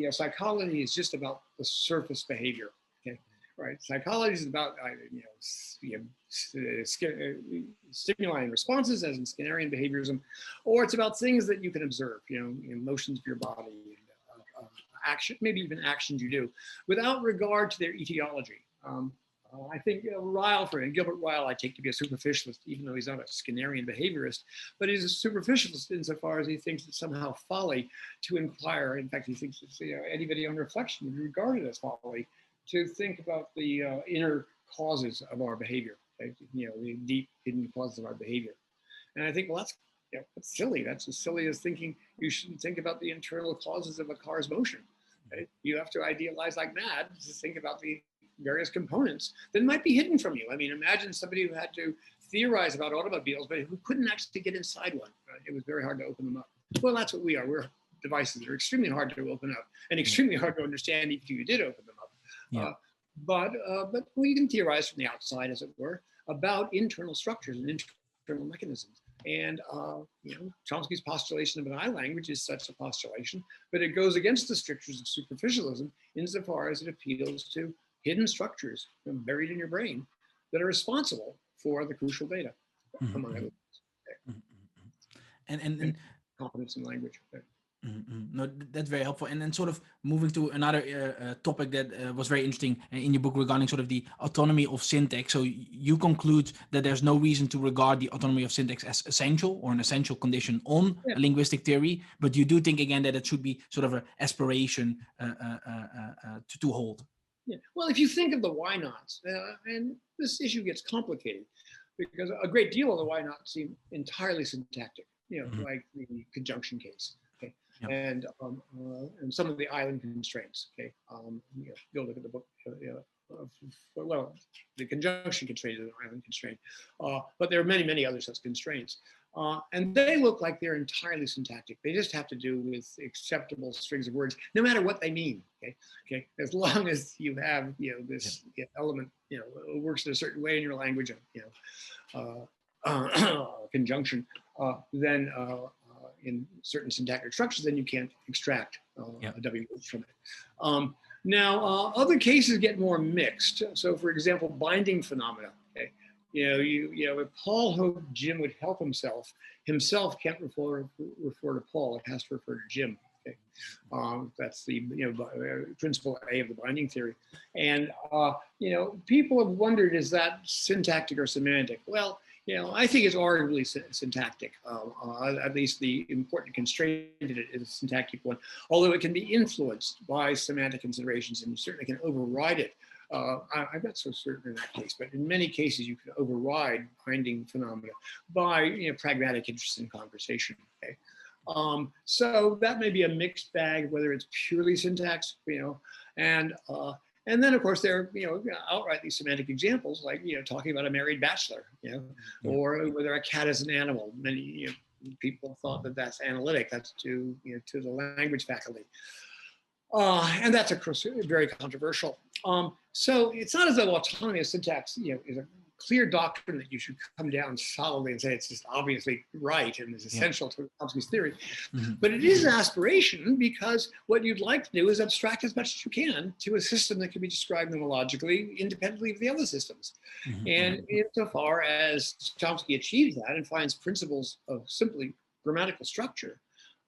psychology is just about the surface behavior. Okay, right? Psychology is about stimuli and responses, as in Skinnerian behaviorism, or it's about things that you can observe, emotions of your body, and, action, maybe even actions you do, without regard to their etiology. I think Gilbert Ryle I take to be a superficialist, even though he's not a Skinnerian behaviorist, but he's a superficialist insofar as he thinks it's somehow folly to inquire. In fact, he thinks it's anybody on reflection would regard it as folly to think about the inner causes of our behavior, okay? The deep hidden causes of our behavior. And I think, well, that's silly. That's as silly as thinking you shouldn't think about the internal causes of a car's motion. Right? You have to idealize like mad to think about the various components that might be hidden from you. I mean, imagine somebody who had to theorize about automobiles, but who couldn't actually get inside one. Right? It was very hard to open them up. Well, that's what we are. We're devices that are extremely hard to open up and extremely hard to understand even if you did open them up. But we can theorize from the outside, as it were, about internal structures and internal mechanisms. And Chomsky's postulation of an I language is such a postulation, but it goes against the strictures of superficialism insofar as it appeals to hidden structures buried in your brain that are responsible for the crucial data. among other and competence in language. No, that's very helpful. And then sort of moving to another topic that was very interesting in your book regarding sort of the autonomy of syntax. So you conclude that there's no reason to regard the autonomy of syntax as essential or an essential condition on linguistic theory, but you do think again that it should be sort of an aspiration to hold. Yeah. Well, if you think of the why nots, and this issue gets complicated because a great deal of the why nots seem entirely syntactic, like the conjunction case. Okay. And some of the island constraints. Okay, you'll look at the book. Well, the conjunction constraint is an island constraint, but there are many other such constraints, and they look like they're entirely syntactic. They just have to do with acceptable strings of words, no matter what they mean. Okay, as long as you have this element, works in a certain way in your language, conjunction, then. In certain syntactic structures, then you can't extract a W from it. Now, other cases get more mixed. So, for example, binding phenomena. Okay, if Paul hoped Jim would help himself can't refer to Paul. It has to refer to Jim. Okay, that's the principle A of the binding theory. And people have wondered, is that syntactic or semantic? Well. I think it's arguably syntactic. At least the important constraint in it is a syntactic one, although it can be influenced by semantic considerations and you certainly can override it. I'm not so certain in that case, but in many cases you can override binding phenomena by pragmatic interest in conversation. Okay? So that may be a mixed bag, whether it's purely syntax, and then, of course, there are outrightly semantic examples, like talking about a married bachelor, or whether a cat is an animal. Many people thought that that's analytic. That's to the language faculty, and that's of course very controversial. So it's not as though autonomy of syntax is a clear doctrine that you should come down solidly and say it's just obviously right and is essential to Chomsky's theory. But it is an aspiration because what you'd like to do is abstract as much as you can to a system that can be described nomologically independently of the other systems. And insofar as Chomsky achieves that and finds principles of simply grammatical structure,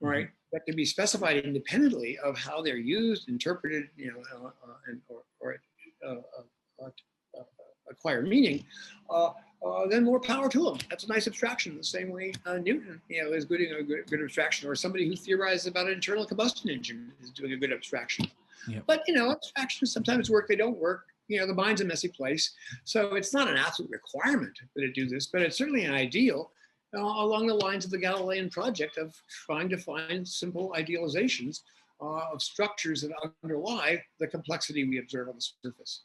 right, that can be specified independently of how they're used, interpreted, or acquire meaning, then more power to them. That's a nice abstraction. The same way Newton, is doing a good abstraction, or somebody who theorizes about an internal combustion engine is doing a good abstraction. But abstractions sometimes work, they don't work. The mind's a messy place, so it's not an absolute requirement that it do this, but it's certainly an ideal along the lines of the Galilean project of trying to find simple idealizations of structures that underlie the complexity we observe on the surface.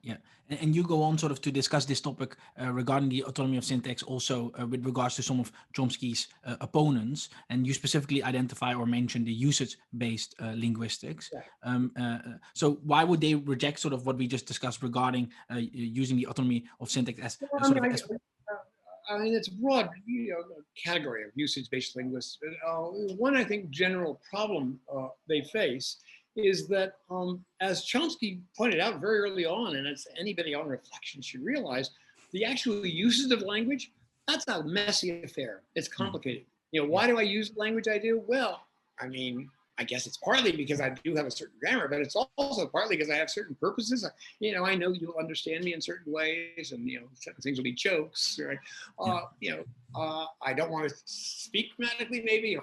Yeah. And you go on sort of to discuss this topic regarding the autonomy of syntax also with regards to some of Chomsky's opponents, and you specifically identify or mention the usage-based linguistics. So why would they reject sort of what we just discussed regarding using the autonomy of syntax as it's a broad category of usage-based linguists. One, I think, general problem they face is that, as Chomsky pointed out very early on, and as anybody on reflection should realize, the actual uses of language, that's a messy affair. It's complicated. Why do I use the language I do? Well, I guess it's partly because I do have a certain grammar, but it's also partly because I have certain purposes. I know you'll understand me in certain ways, and certain things will be jokes. Right? I don't want to speak grammatically, maybe, or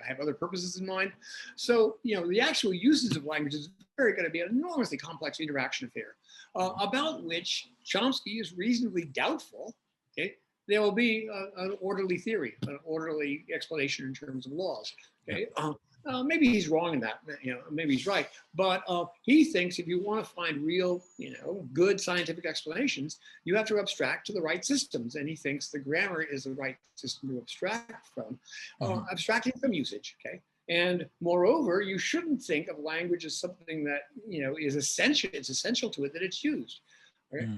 have other purposes in mind. So the actual uses of language is going to be an enormously complex interaction affair, about which Chomsky is reasonably doubtful. Okay, there will be an orderly theory, an orderly explanation in terms of laws. Okay. Maybe he's wrong in that, maybe he's right, but he thinks if you want to find real, good scientific explanations, you have to abstract to the right systems, and he thinks the grammar is the right system to abstract from, abstracting from usage, okay? And moreover, you shouldn't think of language as something that, is essential, it's essential to it that it's used. Right?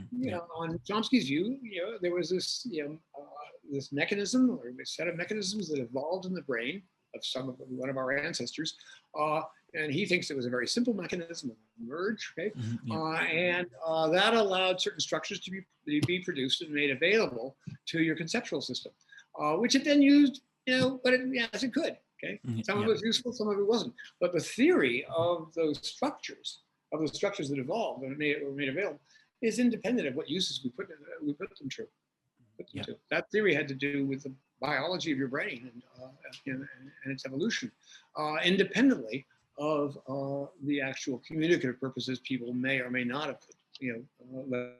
On Chomsky's view, there was this, this mechanism or a set of mechanisms that evolved in the brain of one of our ancestors, and he thinks it was a very simple mechanism of merge, okay? Yeah. That allowed certain structures to be produced and made available to your conceptual system, which it then used, but as it could, okay? Some of it was useful, some of it wasn't. But the theory of those structures that evolved and were made available, is independent of what uses we put them to. That theory had to do with the biology of your brain and its evolution, independently of the actual communicative purposes people may or may not have put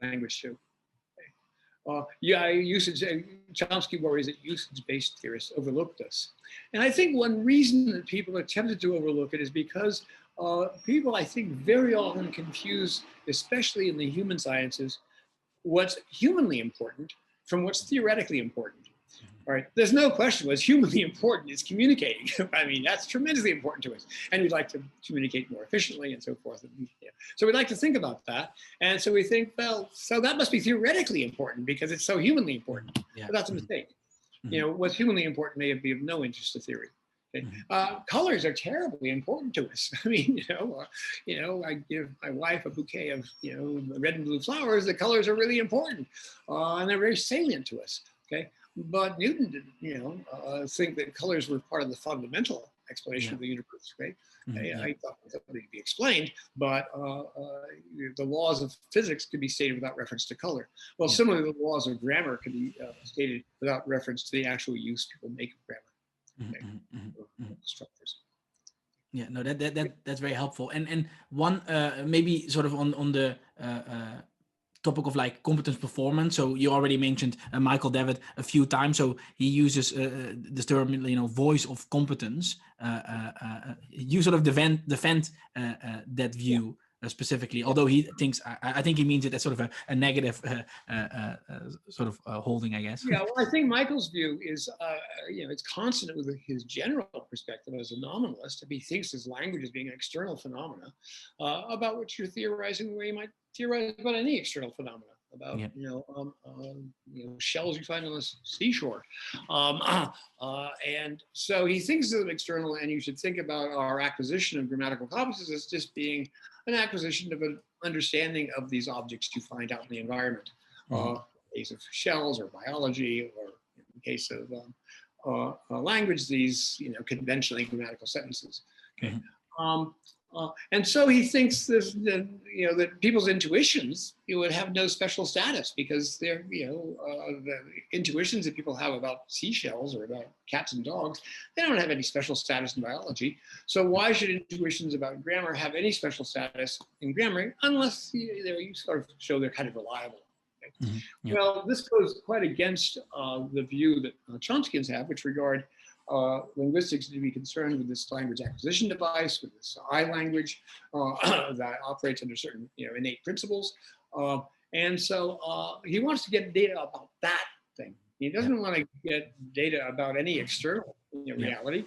language to. Chomsky worries that usage-based theorists overlook this. And I think one reason that people are tempted to overlook it is because people, I think, very often confuse, especially in the human sciences, what's humanly important from what's theoretically important. All right, there's no question what's humanly important is communicating. I mean, that's tremendously important to us. And we'd like to communicate more efficiently and so forth. So we'd like to think about that. And so we think, well, so that must be theoretically important because it's so humanly important. But that's a mistake. What's humanly important may be of no interest to theory. Okay? Colors are terribly important to us. I mean, I give my wife a bouquet of, red and blue flowers. The colors are really important, and they're very salient to us. Okay, but Newton didn't, think that colors were part of the fundamental explanation of the universe. Right? I thought that would be explained, but the laws of physics could be stated without reference to color. Well, similarly, the laws of grammar could be stated without reference to the actual use people make of grammar. Structures. Yeah, no, that's very helpful. And one maybe sort of on the topic of like competence performance. So you already mentioned Michael Davitt a few times. So he uses this term, voice of competence. You sort of defend that view. Specifically, although he thinks, I think he means it as sort of a negative sort of holding, I guess. Yeah, well, I think Michael's view is, it's consonant with his general perspective as a nominalist. If he thinks his language is being an external phenomena, about which you're theorizing the way you might theorize about any external phenomena, about shells you find on the seashore, and so he thinks of them external, and you should think about our acquisition of grammatical competences as just being an acquisition of an understanding of these objects you find out in the environment. In the case of shells or biology, or in the case of language, these conventionally grammatical sentences. Okay. And so he thinks that people's intuitions would have no special status because they're the intuitions that people have about seashells or about cats and dogs, they don't have any special status in biology. So why should intuitions about grammar have any special status in grammar unless you sort of show they're kind of reliable? Okay? Well, this goes quite against the view that Chomskyans have, which regard linguistics to be concerned with this language acquisition device, with this I language that operates under certain innate principles. And so he wants to get data about that thing. He doesn't want to get data about any external reality.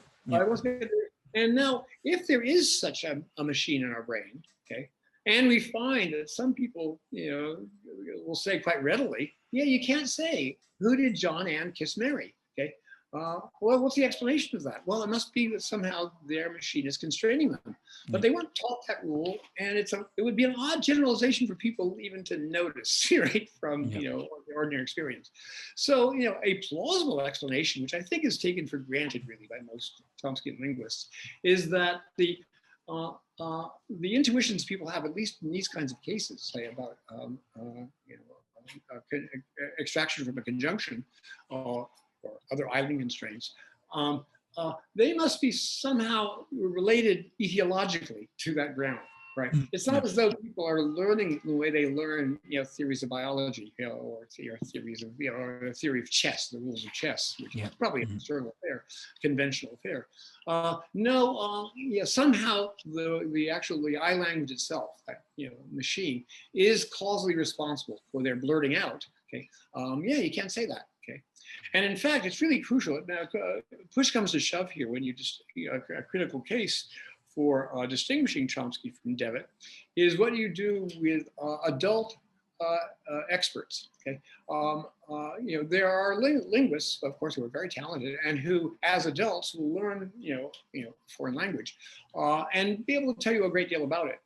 And now, if there is such a machine in our brain, okay, and we find that some people, will say quite readily, you can't say, who did John Ann kiss Mary? Okay. Well, what's the explanation of that? Well, it must be that somehow their machine is constraining them. But they weren't taught that rule, and it would be an odd generalization for people even to notice, right, from the ordinary experience. So, a plausible explanation, which I think is taken for granted really by most Chomskyan linguists, is that the intuitions people have, at least in these kinds of cases, say about extraction from a conjunction, or other idling constraints, they must be somehow related etiologically to that grammar, right? It's not as though people are learning the way they learn, theories of biology, or theories of, or a theory of chess, the rules of chess, which is probably an external affair, conventional affair. Somehow the I language itself, that machine, is causally responsible for their blurting out. Okay, you can't say that. Okay. And in fact, it's really crucial. Now, push comes to shove here when you just a critical case for distinguishing Chomsky from Davitt is what you do with adult experts. Okay, there are linguists, of course, who are very talented and who, as adults, will learn foreign language and be able to tell you a great deal about it.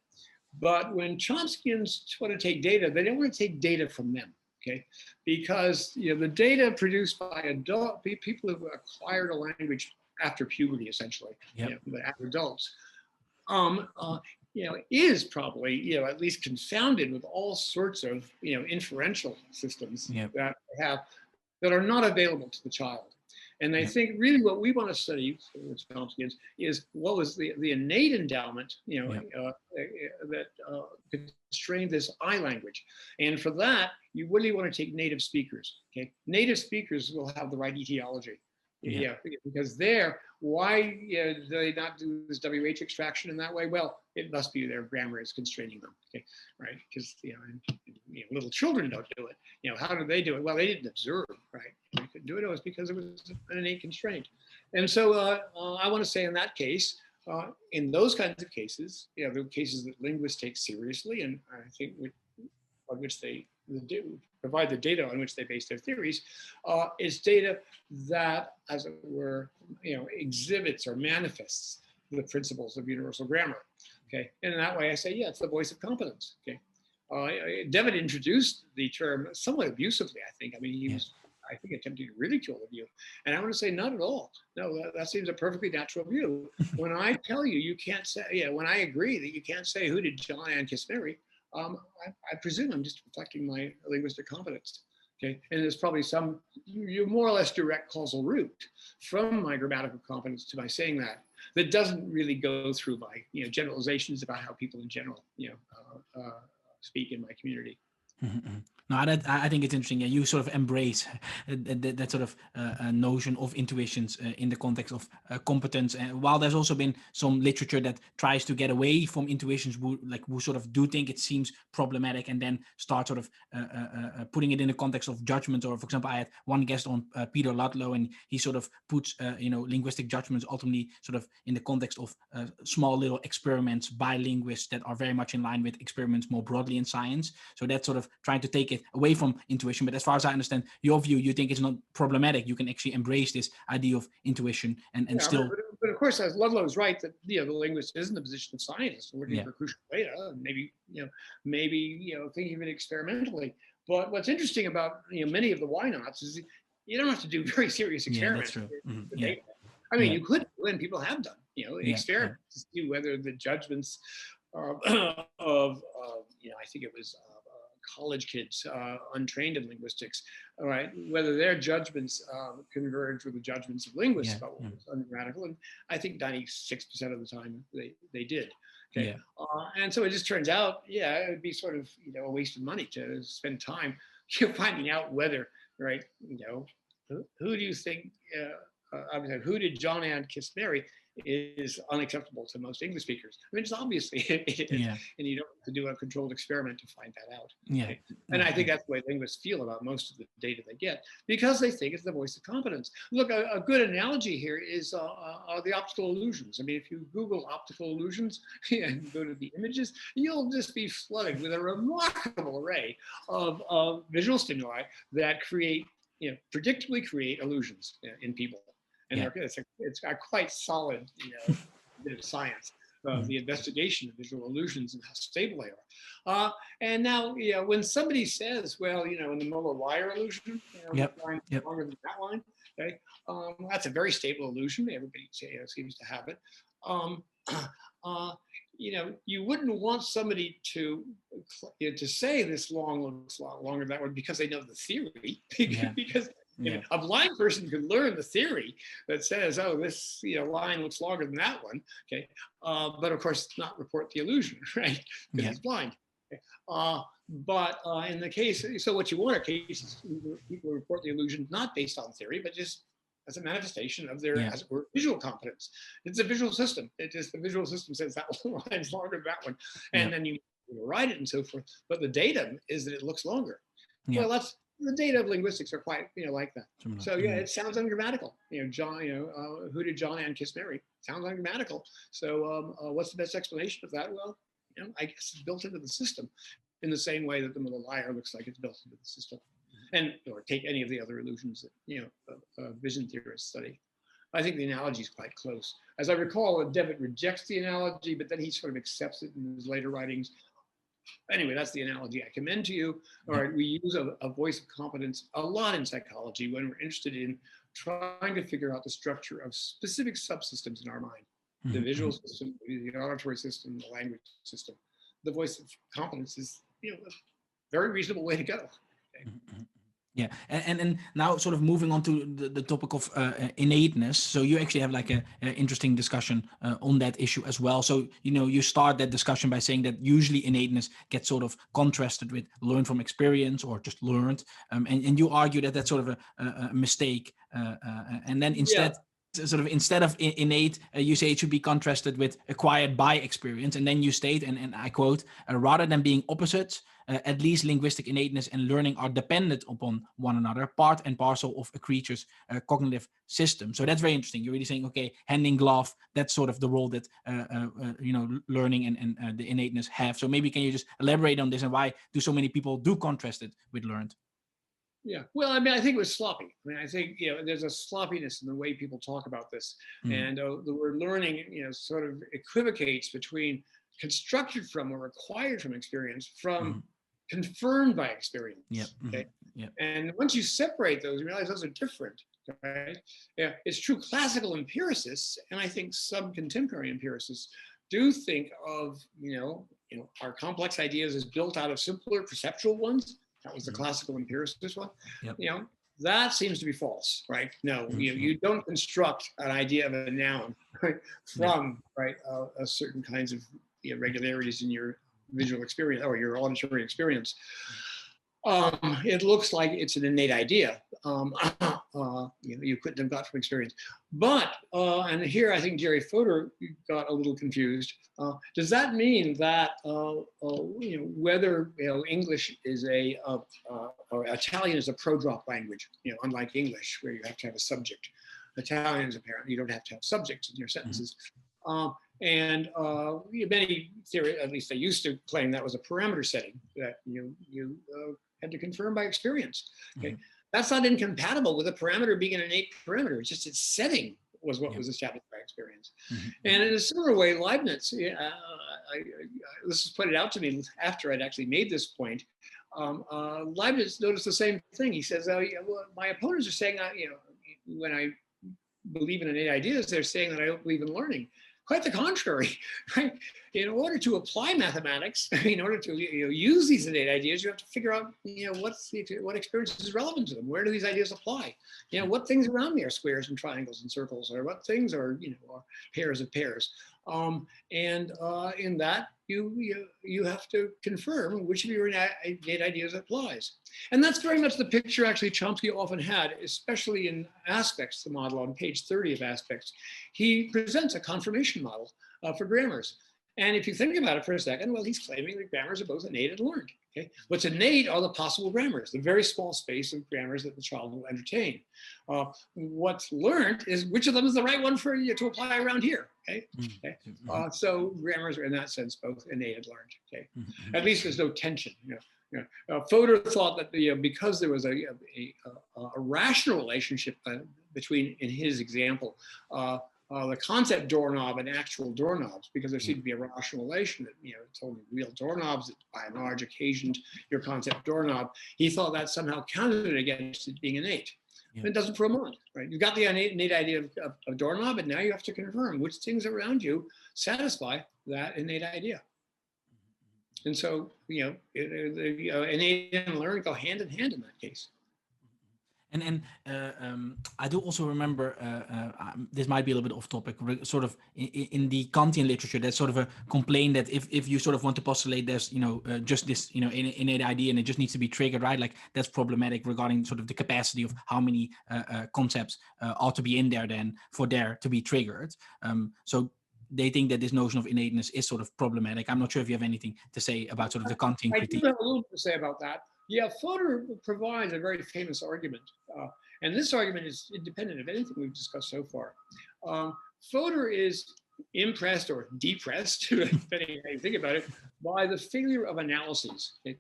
But when Chomskyans want to take data, they don't want to take data from them. Okay, because the data produced by adult people who acquired a language after puberty, essentially, but as adults, is probably at least confounded with all sorts of inferential systems that are not available to the child. And I think really what we want to study with Chomskyans is what was the innate endowment, that constrained this I language. And for that, you really want to take native speakers. Okay, native speakers will have the right etiology. Because why do they not do this WH extraction in that way? Well, it must be their grammar is constraining them, okay, right? Because little children don't do it. How do they do it? Well, they didn't observe, right? They couldn't do it. It was because it was an innate constraint. And so I want to say in that case, in those kinds of cases, the cases that linguists take seriously, and I think on which they do provide the data on which they base their theories, is data that, as it were, exhibits or manifests the principles of universal grammar. Okay, and in that way, I say, it's the voice of competence. Okay, Devitt introduced the term somewhat abusively. I think. I mean, he was, I think, attempting to ridicule the view, and I want to say, not at all. No, that seems a perfectly natural view. When I tell you, you can't say, when I agree that you can't say, who did John Ann kiss Mary? I presume I'm just reflecting my linguistic competence. Okay, and there's probably some more or less direct causal route from my grammatical competence to my saying that doesn't really go through my generalizations about how people in general speak in my community. Mm-hmm. No, I think it's interesting. You sort of embrace that sort of notion of intuitions in the context of competence. And while there's also been some literature that tries to get away from intuitions, who sort of do think it seems problematic, and then start sort of putting it in the context of judgment. Or, for example, I had one guest on, Peter Ludlow, and he sort of puts linguistic judgments ultimately sort of in the context of small little experiments by linguists that are very much in line with experiments more broadly in science. So that's sort of trying to take it away from intuition. But as far as I understand your view, you think it's not problematic. You can actually embrace this idea of intuition and still. But of course, as Ludlow is right, that the linguist is in the position of scientist, looking for crucial data, and maybe thinking of it experimentally. But what's interesting about many of the why nots is you don't have to do very serious experiments. Yeah, that's true. I mean, you could, and people have done experiments to see whether the judgments of I think it was college kids untrained in linguistics, all right, whether their judgments converge with the judgments of linguists about what was ungrammatical, and I think 96% of the time they did. Okay, and so it just turns out, it would be sort of a waste of money to spend time finding out whether, right, who do you think, who did John Ann kiss Mary, is unacceptable to most English speakers. I mean, it's obviously it is, and you don't have to do a controlled experiment to find that out. Okay? And I think that's the way linguists feel about most of the data they get, because they think it's the voice of competence. Look, a good analogy here is the optical illusions. I mean, if you Google optical illusions and go to the images, you'll just be flooded with a remarkable array of visual stimuli that predictably create illusions in people. And it's a quite solid bit of science, the investigation of visual illusions and how stable they are. And now, when somebody says, well, in the Muller wire illusion, this line is longer than that line, okay, that's a very stable illusion. Everybody seems to have it. You wouldn't want somebody to say this line looks longer than that one because they know the theory, because a blind person can learn the theory that says, oh, this line looks longer than that one, okay, but of course not report the illusion, right, because he's blind. Okay? But in the case, so what you want are cases where people report the illusion not based on theory, but just as a manifestation of their, as it were, visual competence. It's a visual system. It is the visual system says that line is longer than that one, and then you write it and so forth. But the datum is that it looks longer. Well, that's the data of linguistics are quite like that. So it sounds ungrammatical. John, who did John Ann kiss Mary? Sounds ungrammatical. So what's the best explanation of that? Well, I guess it's built into the system. in the same way that the liar looks like it's built into the system. And, or take any of the other illusions that, vision theorists study. I think the analogy is quite close. As I recall, Devitt rejects the analogy, but then he sort of accepts it in his later writings. Anyway, that's the analogy I commend to you. All right, we use a voice of competence a lot in psychology when we're interested in trying to figure out the structure of specific subsystems in our mind. The visual system, the auditory system, the language system. The voice of competence is, a very reasonable way to go. Okay. Yeah, and now sort of moving on to the topic of innateness. So you actually have like a interesting discussion on that issue as well. So, you start that discussion by saying that usually innateness gets sort of contrasted with learned from experience or just learned. And you argue that that's sort of a mistake. And then instead, instead of innate, you say it should be contrasted with acquired by experience. And then you state, and I quote, rather than being opposites, at least linguistic innateness and learning are dependent upon one another, part and parcel of a creature's cognitive system. So that's very interesting. You're really saying, okay, hand in glove, that's sort of the role that learning and the innateness have. So maybe can you just elaborate on this, and why do so many people do contrast it with learned? Yeah, well, I mean, I think it was sloppy. I mean, I think, there's a sloppiness in the way people talk about this. And the word learning, sort of equivocates between constructed from or acquired from experience from confirmed by experience. Okay? And once you separate those, you realize those are different, right? Yeah, it's true. Classical empiricists, and I think some contemporary empiricists, do think of, our complex ideas as built out of simpler perceptual ones. That was the classical empiricist one. That seems to be false, right? No, you don't construct an idea of a noun, right, from a certain kinds of regularities in your visual experience or your auditory experience. It looks like it's an innate idea. You couldn't have got from experience. But, and here I think Jerry Fodor got a little confused. Does that mean that whether English is or Italian is a pro-drop language, unlike English where you have to have a subject. Italians apparently you don't have to have subjects in your sentences. And many theory, at least they used to claim that was a parameter setting that you had to confirm by experience. Okay, that's not incompatible with a parameter being an innate parameter. It's just its setting was what was established by experience. And in a similar way, Leibniz, this was pointed out to me after I'd actually made this point. Leibniz noticed the same thing. He says, well, my opponents are saying, when I believe in innate ideas, they're saying that I don't believe in learning. Quite the contrary, right? In order to apply mathematics, in order to use these innate ideas, you have to figure out what experience is relevant to them. Where do these ideas apply? What things around me are squares and triangles and circles, or what things are are pairs of pairs. In that you have to confirm which of your innate ideas applies. And that's very much the picture actually Chomsky often had, especially in Aspects, the model on page 30 of Aspects. He presents a confirmation model for grammars. And if you think about it for a second, well, he's claiming that grammars are both innate and learned. Okay? What's innate are the possible grammars, the very small space of grammars that the child will entertain. What's learned is which of them is the right one for you to apply around here. Okay? So grammars are in that sense both innate and learned. Okay? At least there's no tension. Fodor thought that because there was a rational relationship between, in his example, the concept doorknob and actual doorknobs, because there seemed to be a rational relation that, it's only real doorknobs that by and large occasioned your concept doorknob. He thought that somehow counted against it being innate. It doesn't for a moment, right? You've got the innate idea of doorknob, and now you have to confirm which things around you satisfy that innate idea. And so, innate and learn go hand in hand in that case. And I do also remember, this might be a little bit off topic, sort of in the Kantian literature, there's sort of a complaint that if you sort of want to postulate there's, just this, innate idea and it just needs to be triggered, right? Like that's problematic regarding sort of the capacity of how many concepts ought to be in there then for there to be triggered. So they think that this notion of innateness is sort of problematic. I'm not sure if you have anything to say about sort of the Kantian critique. I do have a little bit to say about that. Yeah, Fodor provides a very famous argument. And this argument is independent of anything we've discussed so far. Fodor is impressed or depressed, depending on how you think about it, by the failure of analyses. Okay?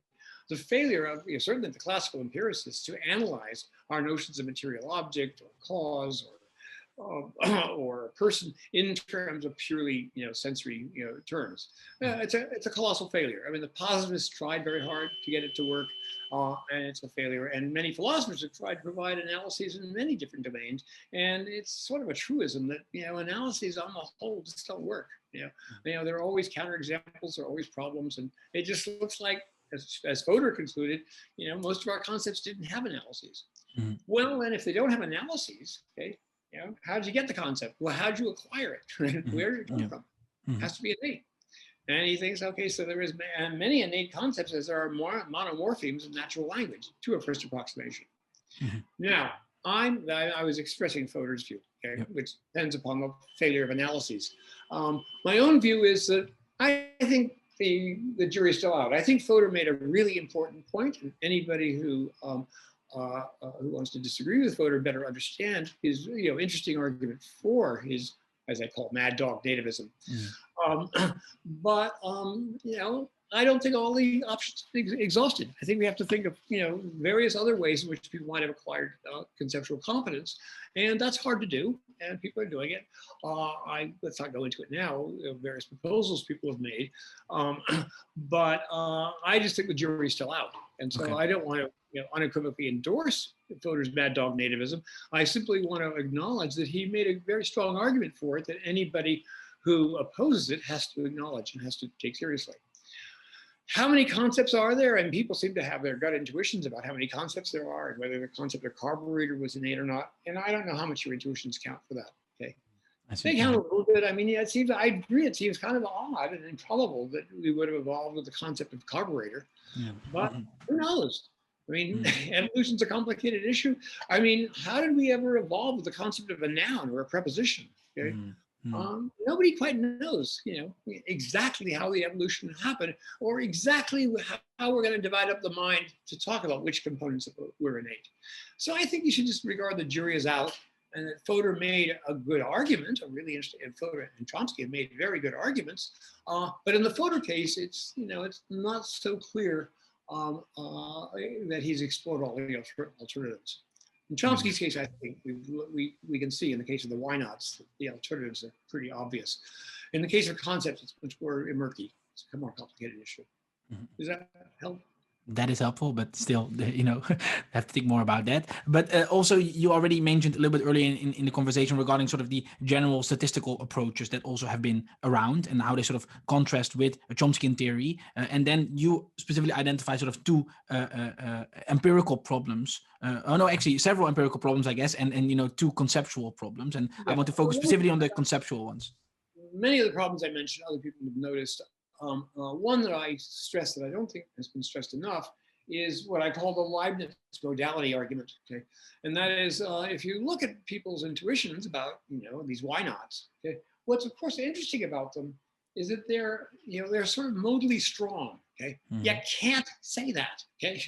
The failure of, certainly the classical empiricists, to analyze our notions of material object or cause or a person in terms of purely, sensory, terms. It's a colossal failure. I mean, the positivists tried very hard to get it to work, and it's a failure. And many philosophers have tried to provide analyses in many different domains, and it's sort of a truism that analyses on the whole just don't work. There are always counterexamples, there are always problems, and it just looks like, as Fodor concluded, most of our concepts didn't have analyses. Mm-hmm. Well, and if they don't have analyses, okay. How did you get the concept? Well, how did you acquire it? Mm-hmm. Where did it come from? Mm-hmm. It has to be innate. And he thinks, okay, so there is many innate concepts as there are more monomorphemes in natural language, to a first approximation. Mm-hmm. Now, I was expressing Fodor's view, okay, which depends upon the failure of analyses. My own view is that I think the jury is still out. I think Fodor made a really important point, and anybody who wants to disagree with Fodor better understand his interesting argument for his, as I call, mad dog nativism. But I don't think all the options are exhausted. I think we have to think of various other ways in which people might have acquired conceptual competence, and that's hard to do, and people are doing it. Let's not go into it now. Various proposals people have made, but I just think the jury's still out, and so I don't want to unequivocally endorse Fodor's mad dog nativism. I simply want to acknowledge that he made a very strong argument for it that anybody who opposes it has to acknowledge and has to take seriously. How many concepts are there? And people seem to have their gut intuitions about how many concepts there are and whether the concept of carburetor was innate or not. And I don't know how much your intuitions count for that. Okay, they count a little bit. I mean, I agree. It seems kind of odd and improbable that we would have evolved with the concept of carburetor. But who knows? I mean, evolution's a complicated issue. I mean, how did we ever evolve with the concept of a noun or a preposition? Okay. Nobody quite knows, exactly how the evolution happened or exactly how we're going to divide up the mind to talk about which components were innate. So I think you should just regard the jury as out, and that Fodor made a good argument, a really interesting, and Fodor and Chomsky have made very good arguments. But in the Fodor case, it's not so clear that he's explored all the alternatives. In Chomsky's case, I think we can see in the case of the why nots, the alternatives are pretty obvious. In the case of concepts, it's much more murky. It's a more complicated issue. Does that help? That is helpful, but still, have to think more about that. But also, you already mentioned a little bit earlier in the conversation regarding sort of the general statistical approaches that also have been around and how they sort of contrast with a Chomskyan theory. And then you specifically identify sort of two empirical problems. Several empirical problems, I guess, and two conceptual problems. And I want to focus specifically on the conceptual ones. Many of the problems I mentioned, other people have noticed. One that I stress that I don't think has been stressed enough is what I call the Leibniz modality argument. Okay, and that is if you look at people's intuitions about these why nots. Okay, what's of course interesting about them is that they're sort of modally strong. Okay, you can't say that. Okay,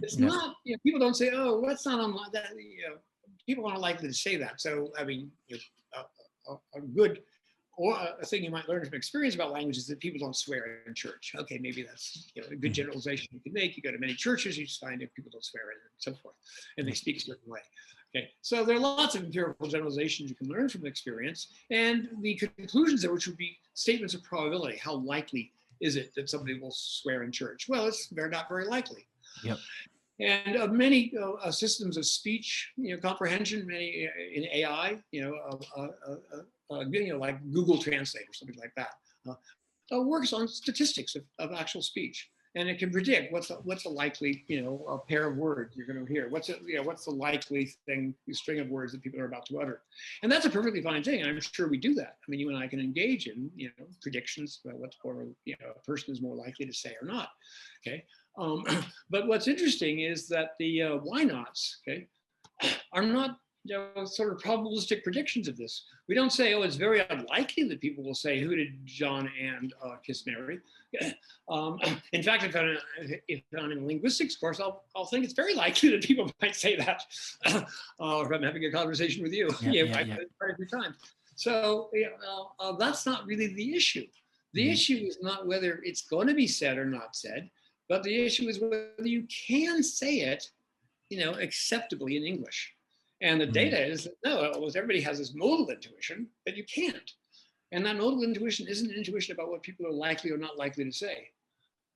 it's not. People don't say, oh, that's not unlike that. People aren't likely to say that. So I mean, a good. Or a thing you might learn from experience about language is that people don't swear in church. Okay, maybe that's a good generalization you can make. You go to many churches, you just find that people don't swear in and so forth, and they speak a certain way. Okay, so there are lots of empirical generalizations you can learn from experience, and the conclusions of which would be statements of probability. How likely is it that somebody will swear in church? Well, they're not very likely. Yep. And many systems of speech, comprehension, many in AI, like Google Translate or something like that, works on statistics of actual speech, and it can predict what's a likely, a pair of words you're going to hear. What's the likely string of words that people are about to utter, and that's a perfectly fine thing. And I'm sure we do that. I mean, you and I can engage in, predictions about what's more, a person is more likely to say or not. Okay. But what's interesting is that the why nots, okay, are not sort of probabilistic predictions of this. We don't say, oh, it's very unlikely that people will say, who did John and kiss Mary? In fact, if I'm in a linguistics course, I'll think it's very likely that people might say that. Or if I'm having a conversation with you, quite a few times. So that's not really the issue. The issue is not whether it's going to be said or not said, but the issue is whether you can say it, acceptably in English. And the data is that no, almost everybody has this modal intuition that you can't. And that modal intuition isn't an intuition about what people are likely or not likely to say.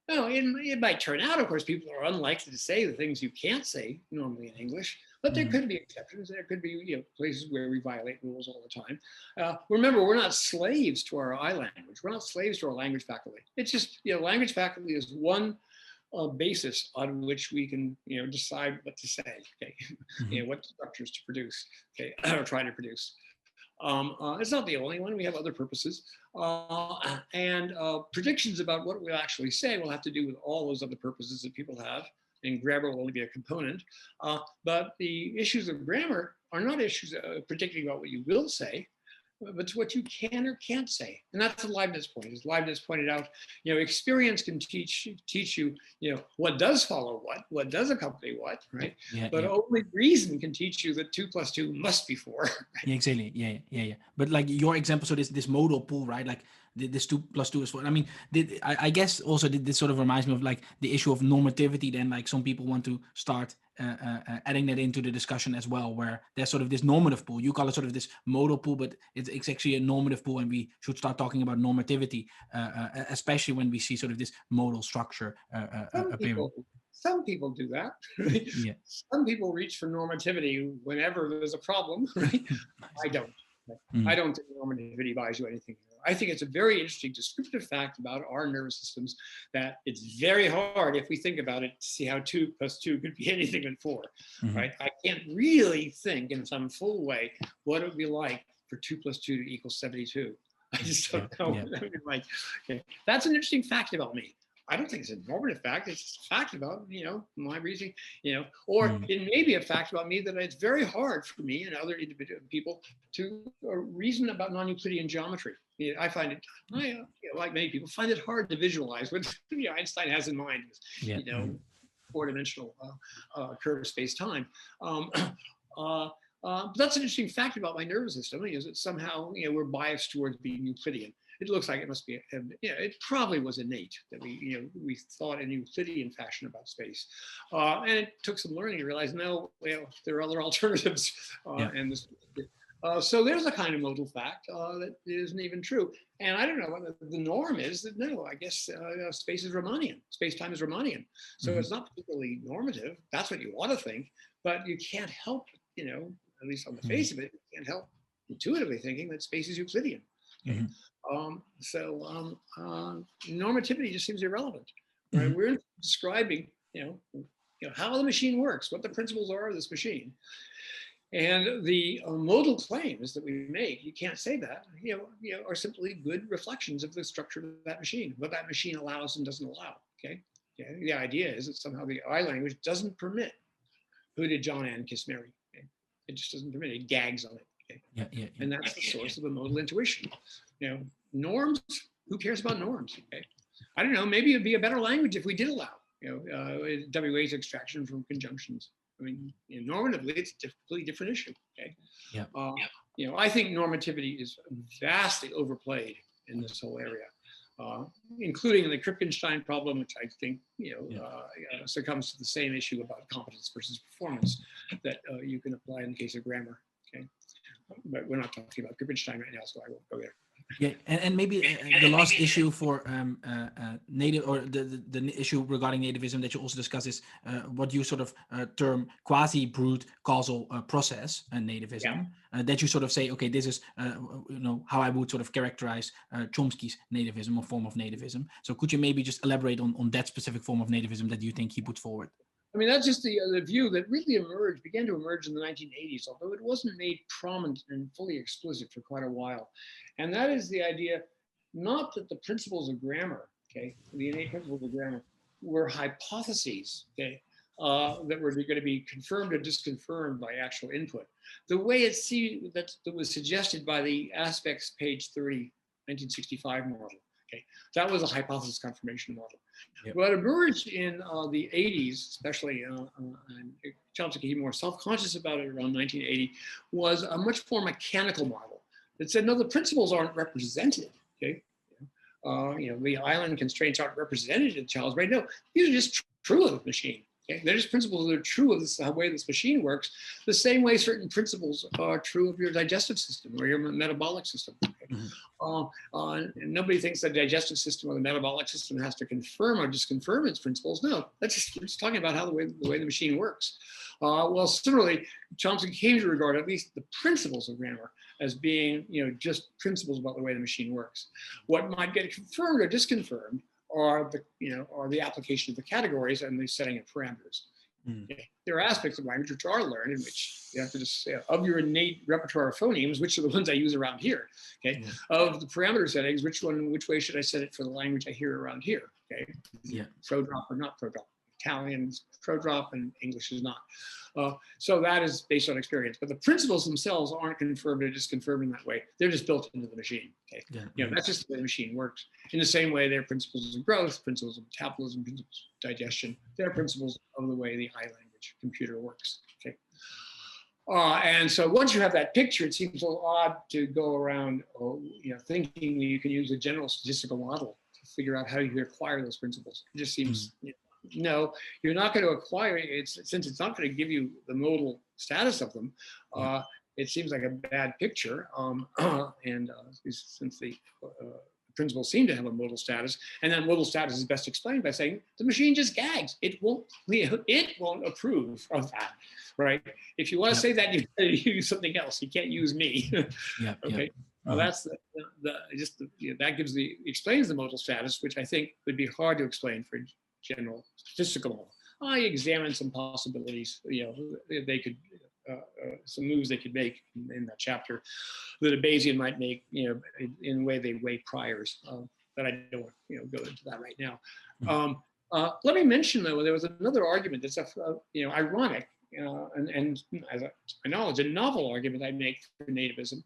No, it might turn out, of course, people are unlikely to say the things you can't say normally in English, but there could be exceptions. There could be places where we violate rules all the time. Remember, we're not slaves to our I language. We're not slaves to our language faculty. It's just, language faculty is one basis on which we can, decide what to say, okay? What structures to produce, okay, or try to produce. It's not the only one. We have other purposes. And predictions about what we'll actually say will have to do with all those other purposes that people have. And grammar will only be a component. But the issues of grammar are not issues predicting about what you will say, but it's what you can or can't say. And that's the Leibniz point. As Leibniz pointed out, experience can teach you, what does follow what does accompany what, right? But only reason can teach you that 2 + 2 must be 4. Right? Yeah, exactly. Yeah. But like your example, so this modal pool, right? Like this 2 + 2 is 4. I mean, I guess also this sort of reminds me of like the issue of normativity. Then like some people want to start adding that into the discussion as well, where there's sort of this normative pool. You call it sort of this modal pool, but it's actually a normative pool, and we should start talking about normativity, especially when we see sort of this modal structure appearing. Some people do that. Right? Yeah. Some people reach for normativity whenever there's a problem. Right? I don't. I don't think normativity buys you anything. I think it's a very interesting descriptive fact about our nervous systems that it's very hard, if we think about it, to see how 2 + 2 could be anything but 4, right? I can't really think in some full way what it would be like for 2 + 2 = 72. I just don't know. I mean, okay. That's an interesting fact about me. I don't think it's a normative fact. It's just a fact about, my reasoning, or it may be a fact about me that it's very hard for me and other individual people to reason about non-Euclidean geometry. I find it, like many people, find it hard to visualize what Einstein has in mind, four-dimensional curved space-time. But that's an interesting fact about my nervous system, is that somehow, we're biased towards being Euclidean. It looks like it must be, it probably was innate that we thought in Euclidean fashion about space. And it took some learning to realize, no, there are other alternatives. And this, so there's a kind of modal fact that isn't even true. And I don't know what the norm is that, no, I guess space is Riemannian. Space-time is Riemannian. So it's not particularly normative. That's what you want to think, but you can't help, at least on the face of it, you can't help intuitively thinking that space is Euclidean. Okay? Normativity just seems irrelevant. Right? We're describing, how the machine works, what the principles are of this machine. And the modal claims that we make, you can't say that, are simply good reflections of the structure of that machine, what that machine allows and doesn't allow. Okay. The idea is that somehow the I language doesn't permit who did John Ann kiss Mary. Okay? It just doesn't permit it. It gags on it. Okay? And that's the source of the modal intuition. Norms, who cares about norms? Okay. I don't know, maybe it'd be a better language if we did allow, WA's extraction from conjunctions. I mean, normatively, it's a completely different issue. Okay. I think normativity is vastly overplayed in this whole area, including in the Kripkenstein problem, which I think, succumbs to the same issue about competence versus performance that you can apply in the case of grammar. Okay. But we're not talking about Kripkenstein right now, so I won't go there. Yeah, and maybe the last issue for native, or the issue regarding nativism that you also discuss is what you sort of term quasi-brute causal process and nativism. That you sort of say, okay, this is how I would sort of characterize Chomsky's nativism or form of nativism. So could you maybe just elaborate on that specific form of nativism that you think he put forward? I mean, that's just the view that really began to emerge in the 1980s, although it wasn't made prominent and fully explicit for quite a while. And that is the idea, not that the principles of grammar, okay, the innate principles of grammar, were hypotheses, okay, that were going to be confirmed or disconfirmed by actual input. The way that was suggested by the Aspects, page 30, 1965 model. Okay, that was a hypothesis confirmation model. What emerged in the 80s, especially, and Chomsky became more self-conscious about it around 1980, was a much more mechanical model that said, no, the principles aren't represented, okay? The island constraints aren't represented in Charles Rey. No, these are just true of the machine. Okay? They're just principles that are true of the way this machine works, the same way certain principles are true of your digestive system or your metabolic system. Okay? Nobody thinks the digestive system or the metabolic system has to confirm or disconfirm its principles. No, we're just talking about how the way the machine works. Well, similarly, Chomsky came to regard at least the principles of grammar as being, just principles about the way the machine works. What might get confirmed or disconfirmed are the application of the categories and the setting of parameters. Okay. There are aspects of language which are learned, in which you have to just say, of your innate repertoire of phonemes, which are the ones I use around here. Okay, of the parameter settings, which way should I set it for the language I hear around here? Okay, pro drop or not pro drop. Italian's pro drop and English is not. So that is based on experience, but the principles themselves aren't confirmed or disconfirmed in that way. They're just built into the machine. Okay, that's just the way the machine works. In the same way, there are principles of growth, principles of metabolism, principles of digestion. They're principles of the way the high language computer works. Okay, and so once you have that picture, it seems a little odd to go around, thinking you can use a general statistical model to figure out how you acquire those principles. It just seems. No, you're not going to acquire it since it's not going to give you the modal status of them. It seems like a bad picture, since the principles seem to have a modal status, and that modal status is best explained by saying the machine just gags. It won't approve of that, right? If you want to say that, you use something else. You can't use me. Okay. Well, that's that explains the modal status, which I think would be hard to explain for general statistical model. I examined some possibilities, they could, some moves they could make in that chapter that a Bayesian might make, in the way they weigh priors, but I don't want to, go into that right now. Let me mention though, there was another argument that's, ironic, and as to my knowledge, a novel argument I make for nativism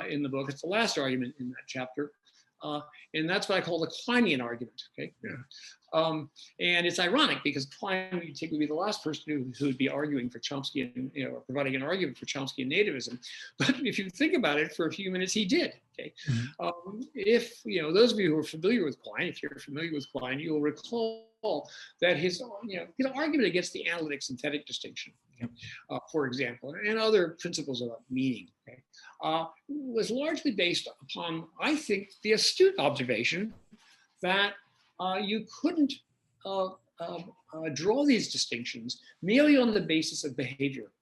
in the book. It's the last argument in that chapter. And that's what I call the Kleinian argument. Okay, and it's ironic because Klein would be the last person who would be arguing for Chomsky and or providing an argument for Chomsky and nativism. But if you think about it for a few minutes, he did. Okay, if those of you who are familiar with Klein, if you're familiar with Klein, you'll recall that his argument against the analytic synthetic distinction, for example, and other principles about meaning, was largely based upon, I think, the astute observation that you couldn't draw these distinctions merely on the basis of behavior.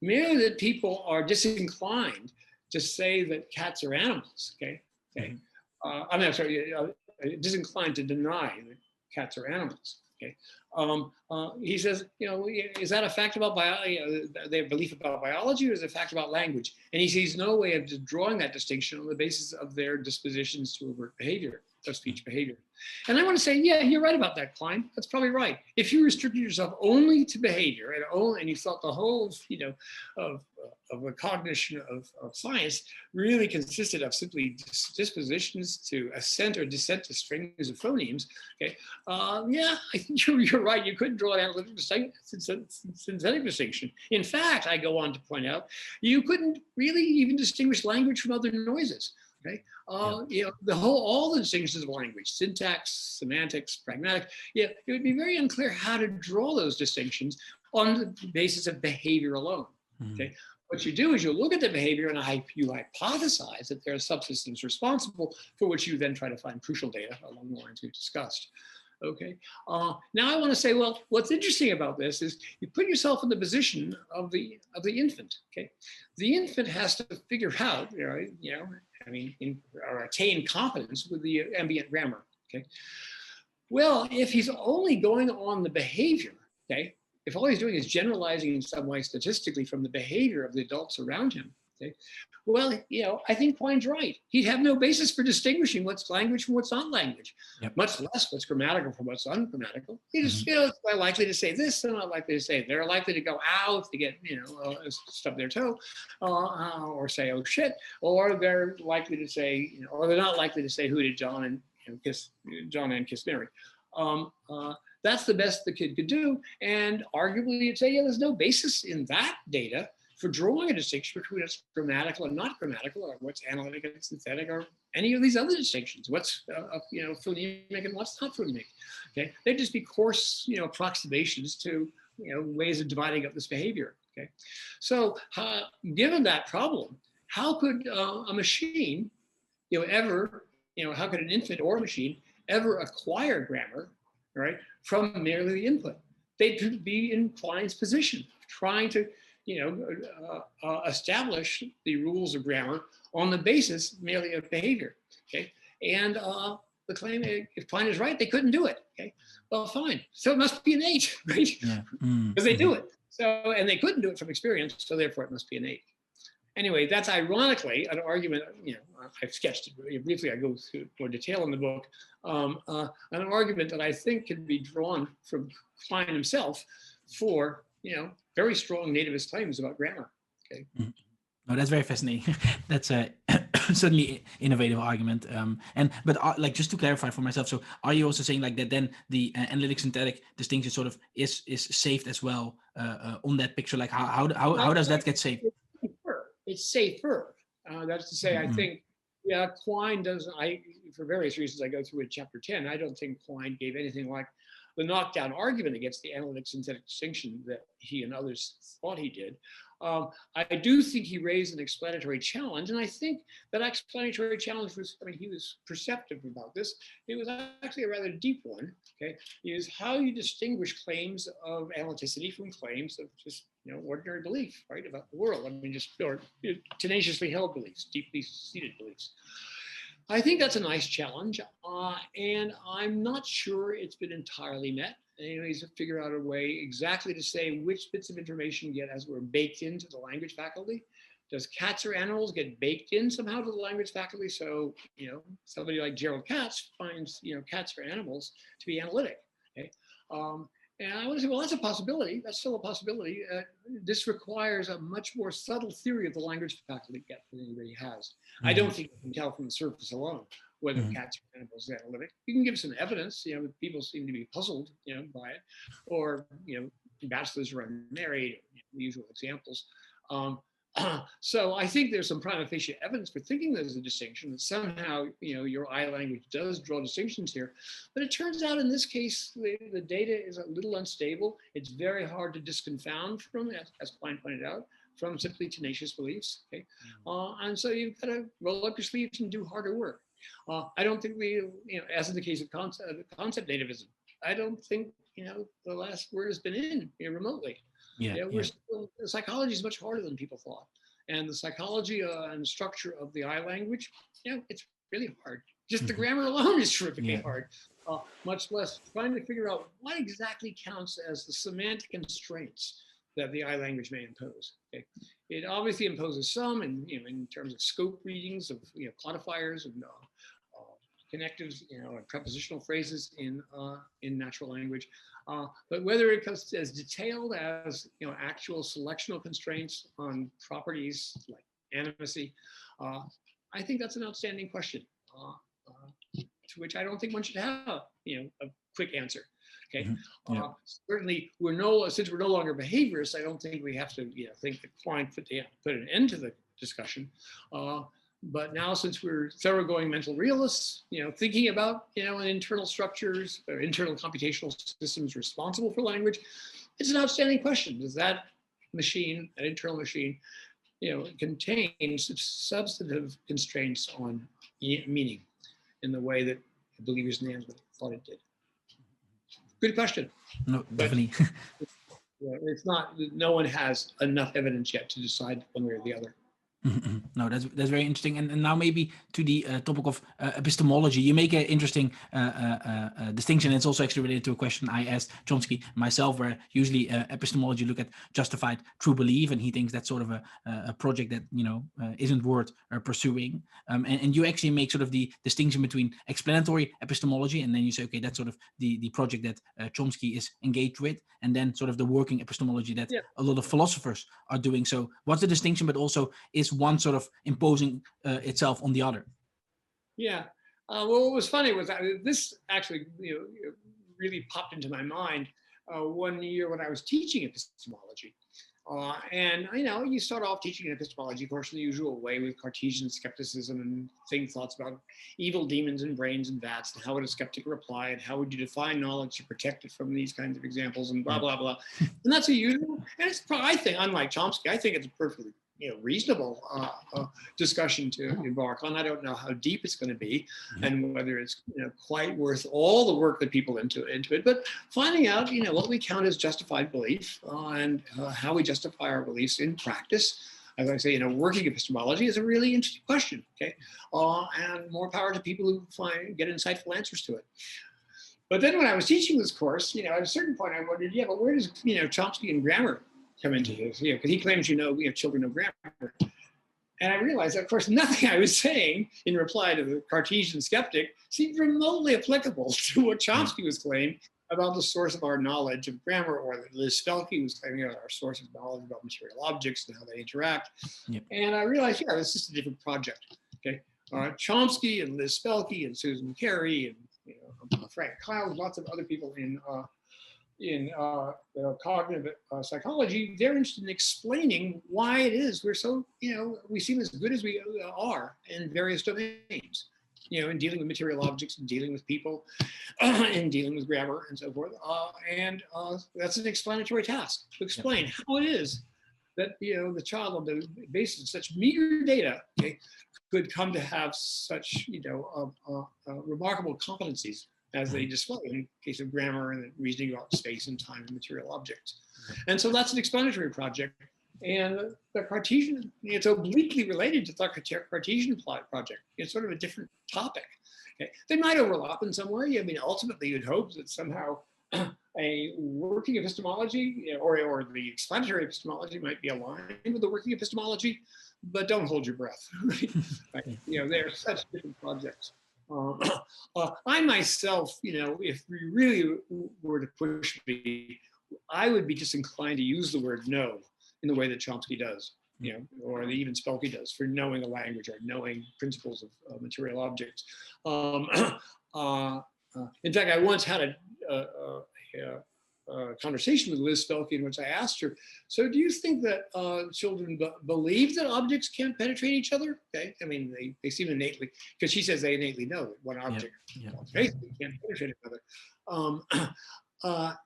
Merely that people are disinclined to say that cats are animals. I'm sorry, disinclined to deny that cats are animals. He says, is that a fact about biology, their belief about biology, or is it a fact about language? And he sees no way of drawing that distinction on the basis of their dispositions to avert behavior, of speech behavior. And I want to say, yeah, you're right about that, Klein. That's probably right. If you restricted yourself only to behavior and you thought the whole, of a cognition of science really consisted of simply dispositions to assent or dissent to strings of phonemes, yeah, I think you're right. You couldn't draw an analytic synthetic distinction. In fact, I go on to point out, you couldn't really even distinguish language from other noises. All the distinctions of language, syntax, semantics, pragmatic, it would be very unclear how to draw those distinctions on the basis of behavior alone. What you do is you look at the behavior and you hypothesize that there are subsystems responsible for which you then try to find crucial data along the lines we've discussed. Now I want to say, well, what's interesting about this is you put yourself in the position of the infant. The infant has to figure out, or attain competence with the ambient grammar. Well, if he's only going on the behavior, if all he's doing is generalizing in some way statistically from the behavior of the adults around him, well, I think Klein's right. He'd have no basis for distinguishing what's language from what's not language, much less what's grammatical from what's ungrammatical. He just, they're likely to say this, they're not likely to say it. They're likely to go ow if they get, stub their toe, or say, oh shit, or they're likely to say, or they're not likely to say, who did John and kiss Mary. That's the best the kid could do. And arguably you'd say, yeah, there's no basis in that data for drawing a distinction between what's grammatical and not grammatical, or what's analytic and synthetic, or any of these other distinctions. What's phonemic and what's not phonemic. Okay, they'd just be coarse, approximations to ways of dividing up this behavior. Okay, so given that problem, how could a machine, ever, how could an infant or a machine ever acquire grammar, right, from merely the input? They'd be in Klein's position, trying to, establish the rules of grammar on the basis merely of behavior. Okay, and the claim, if Klein is right, they couldn't do it. Okay, well, fine. So it must be innate, right? Yeah. Because they do it. So, and they couldn't do it from experience, so therefore it must be innate. Anyway, that's ironically an argument, I've sketched it briefly, I go through more detail in the book, an argument that I think can be drawn from Klein himself for, very strong nativist claims about grammar. Okay. No, that's very fascinating. That's a certainly innovative argument. But like, just to clarify for myself, so are you also saying like that then the analytic synthetic distinction sort of is saved as well on that picture? Like how does that get saved? It's safer. That's to say, I think, Quine does. For various reasons I go through in chapter 10. I don't think Quine gave anything like the knockdown argument against the analytic synthetic distinction that he and others thought he did. I do think he raised an explanatory challenge, and I think that explanatory challenge was, he was perceptive about this. It was actually a rather deep one, okay? Is how you distinguish claims of analyticity from claims of just, ordinary belief, right, about the world. Just or tenaciously held beliefs, deeply seated beliefs. I think that's a nice challenge, and I'm not sure it's been entirely met. Anyways, to figure out a way exactly to say which bits of information get, as it were, baked into the language faculty. Does cats or animals get baked in somehow to the language faculty? So, somebody like Gerald Katz finds, cats or animals to be analytic. Okay. And I want to say, well, that's a possibility. That's still a possibility. This requires a much more subtle theory of the language faculty get than anybody has. I don't think you can tell from the surface alone whether cats or animals are analytic. You can give some evidence. People seem to be puzzled, by it, or bachelors are unmarried, the usual examples. So I think there's some prima facie evidence for thinking there's a distinction, that somehow, your I language does draw distinctions here. But it turns out in this case, the data is a little unstable. It's very hard to disconfound from, as Klein pointed out, from simply tenacious beliefs. Okay, and so you've got to roll up your sleeves and do harder work. I don't think as in the case of concept nativism, I don't think, the last word has been in remotely. Psychology is much harder than people thought. And the psychology and structure of the I language, it's really hard. Just the grammar alone is terrifically hard, much less trying to figure out what exactly counts as the semantic constraints that the I language may impose. Okay. It obviously imposes some in terms of scope readings of codifiers and connectives, and prepositional phrases in natural language. But whether it comes as detailed as actual selectional constraints on properties like animacy, I think that's an outstanding question, to which I don't think one should have a quick answer. Okay, certainly since we're no longer behaviorists, I don't think we have to think that Klein put an end to the discussion. But now, since we're thoroughgoing mental realists, thinking about internal structures or internal computational systems responsible for language, it's an outstanding question. Does that machine, an internal machine, contain substantive constraints on meaning in the way that believers in the end thought it did? Good question. No, definitely. It's not. No one has enough evidence yet to decide one way or the other. No, that's very interesting. And now maybe to the topic of epistemology, you make an interesting distinction. It's also actually related to a question I asked Chomsky myself, where usually epistemology look at justified true belief, and he thinks that's sort of a project that isn't worth pursuing. And you actually make sort of the distinction between explanatory epistemology, and then you say, okay, that's sort of the project that Chomsky is engaged with, and then sort of the working epistemology that a lot of philosophers are doing. So what's the distinction, but also is one sort of imposing itself on the other? Well, what was funny was that this actually really popped into my mind one year when I was teaching epistemology. And you start off teaching an epistemology course in the usual way with Cartesian skepticism and thoughts about evil demons and brains and vats, and how would a skeptic reply, and how would you define knowledge to protect it from these kinds of examples, and blah blah blah. And that's a usual. And it's, I think, unlike Chomsky, I think it's a perfectly reasonable discussion to embark on. I don't know how deep it's going to be, and whether it's quite worth all the work that people into it. But finding out what we count as justified belief and how we justify our beliefs in practice, as I say, working epistemology is a really interesting question. Okay, and more power to people who get insightful answers to it. But then when I was teaching this course, at a certain point I wondered, but where does Chomskyan grammar come into this? Because he claims children know grammar. And I realized that, of course, nothing I was saying in reply to the Cartesian skeptic seemed remotely applicable to what Chomsky was claiming about the source of our knowledge of grammar, or that Liz Spelke was claiming our source of knowledge about material objects and how they interact. Yep. And I realized, this is just a different project. Okay, Chomsky and Liz Spelke and Susan Carey and Frank Cloud, lots of other people in cognitive psychology, they're interested in explaining why it is we're so, we seem as good as we are in various domains, in dealing with material objects, and dealing with people, and dealing with grammar and so forth. And that's an explanatory task, to explain how it is that, the child, on the basis of such meager data, could come to have such, remarkable competencies as they display in the case of grammar and reasoning about space and time and material objects. And so that's an explanatory project. And the Cartesian, it's obliquely related to the Cartesian project. It's sort of a different topic. Okay? They might overlap in some way. I mean, ultimately, you'd hope that somehow a working epistemology or the explanatory epistemology might be aligned with the working epistemology, but don't hold your breath. Right? They're such different projects. I myself, if we really were to push me, I would be disinclined to use the word know in the way that Chomsky does, or that even Spelke does, for knowing a language or knowing principles of material objects. In fact, I once had a conversation with Liz Spelke in which I asked her, so do you think that children believe that objects can't penetrate each other? Okay, I mean, they seem innately, because she says they innately know that one object can't penetrate another.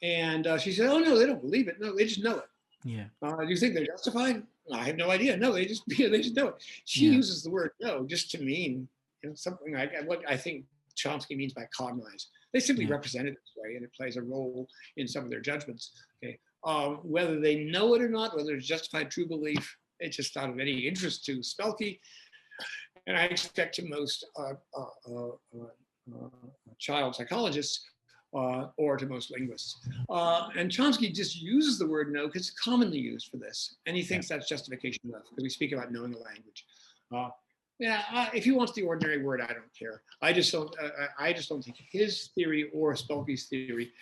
And she said, oh no, they don't believe it. No, they just know it. Yeah. Do you think they're justified? I have no idea. No, they just know it. She uses the word know just to mean something like what I think Chomsky means by cognize. They simply represent it this way, and it plays a role in some of their judgments. Okay, whether they know it or not, whether it's justified true belief, it's just not of any interest to Spelke, and I expect to most child psychologists or to most linguists. And Chomsky just uses the word know because it's commonly used for this, and he thinks that's justification enough because we speak about knowing a language. If he wants the ordinary word, I don't care. I just don't think his theory or Spelke's theory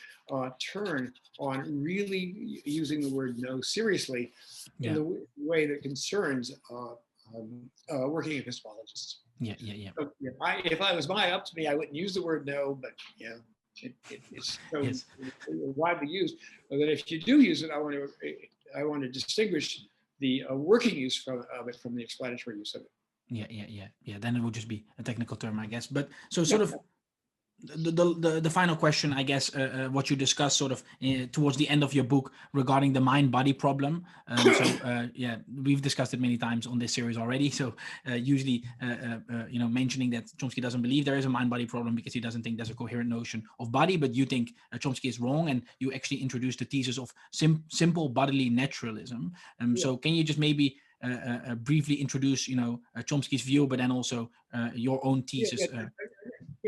turn on really using the word know seriously in the way that concerns working epistemologists. So, if I was up to me, I wouldn't use the word know, but it's so widely used that if you do use it, I want to distinguish the working use of it from the explanatory use of it. Yeah. Then it would just be a technical term, I guess. But so sort of the final question, I guess, what you discussed sort of towards the end of your book regarding the mind-body problem. We've discussed it many times on this series already. So usually, mentioning that Chomsky doesn't believe there is a mind-body problem because he doesn't think there's a coherent notion of body, but you think Chomsky is wrong, and you actually introduced the thesis of simple bodily naturalism. So can you just maybe briefly introduce, Chomsky's view, but then also your own thesis?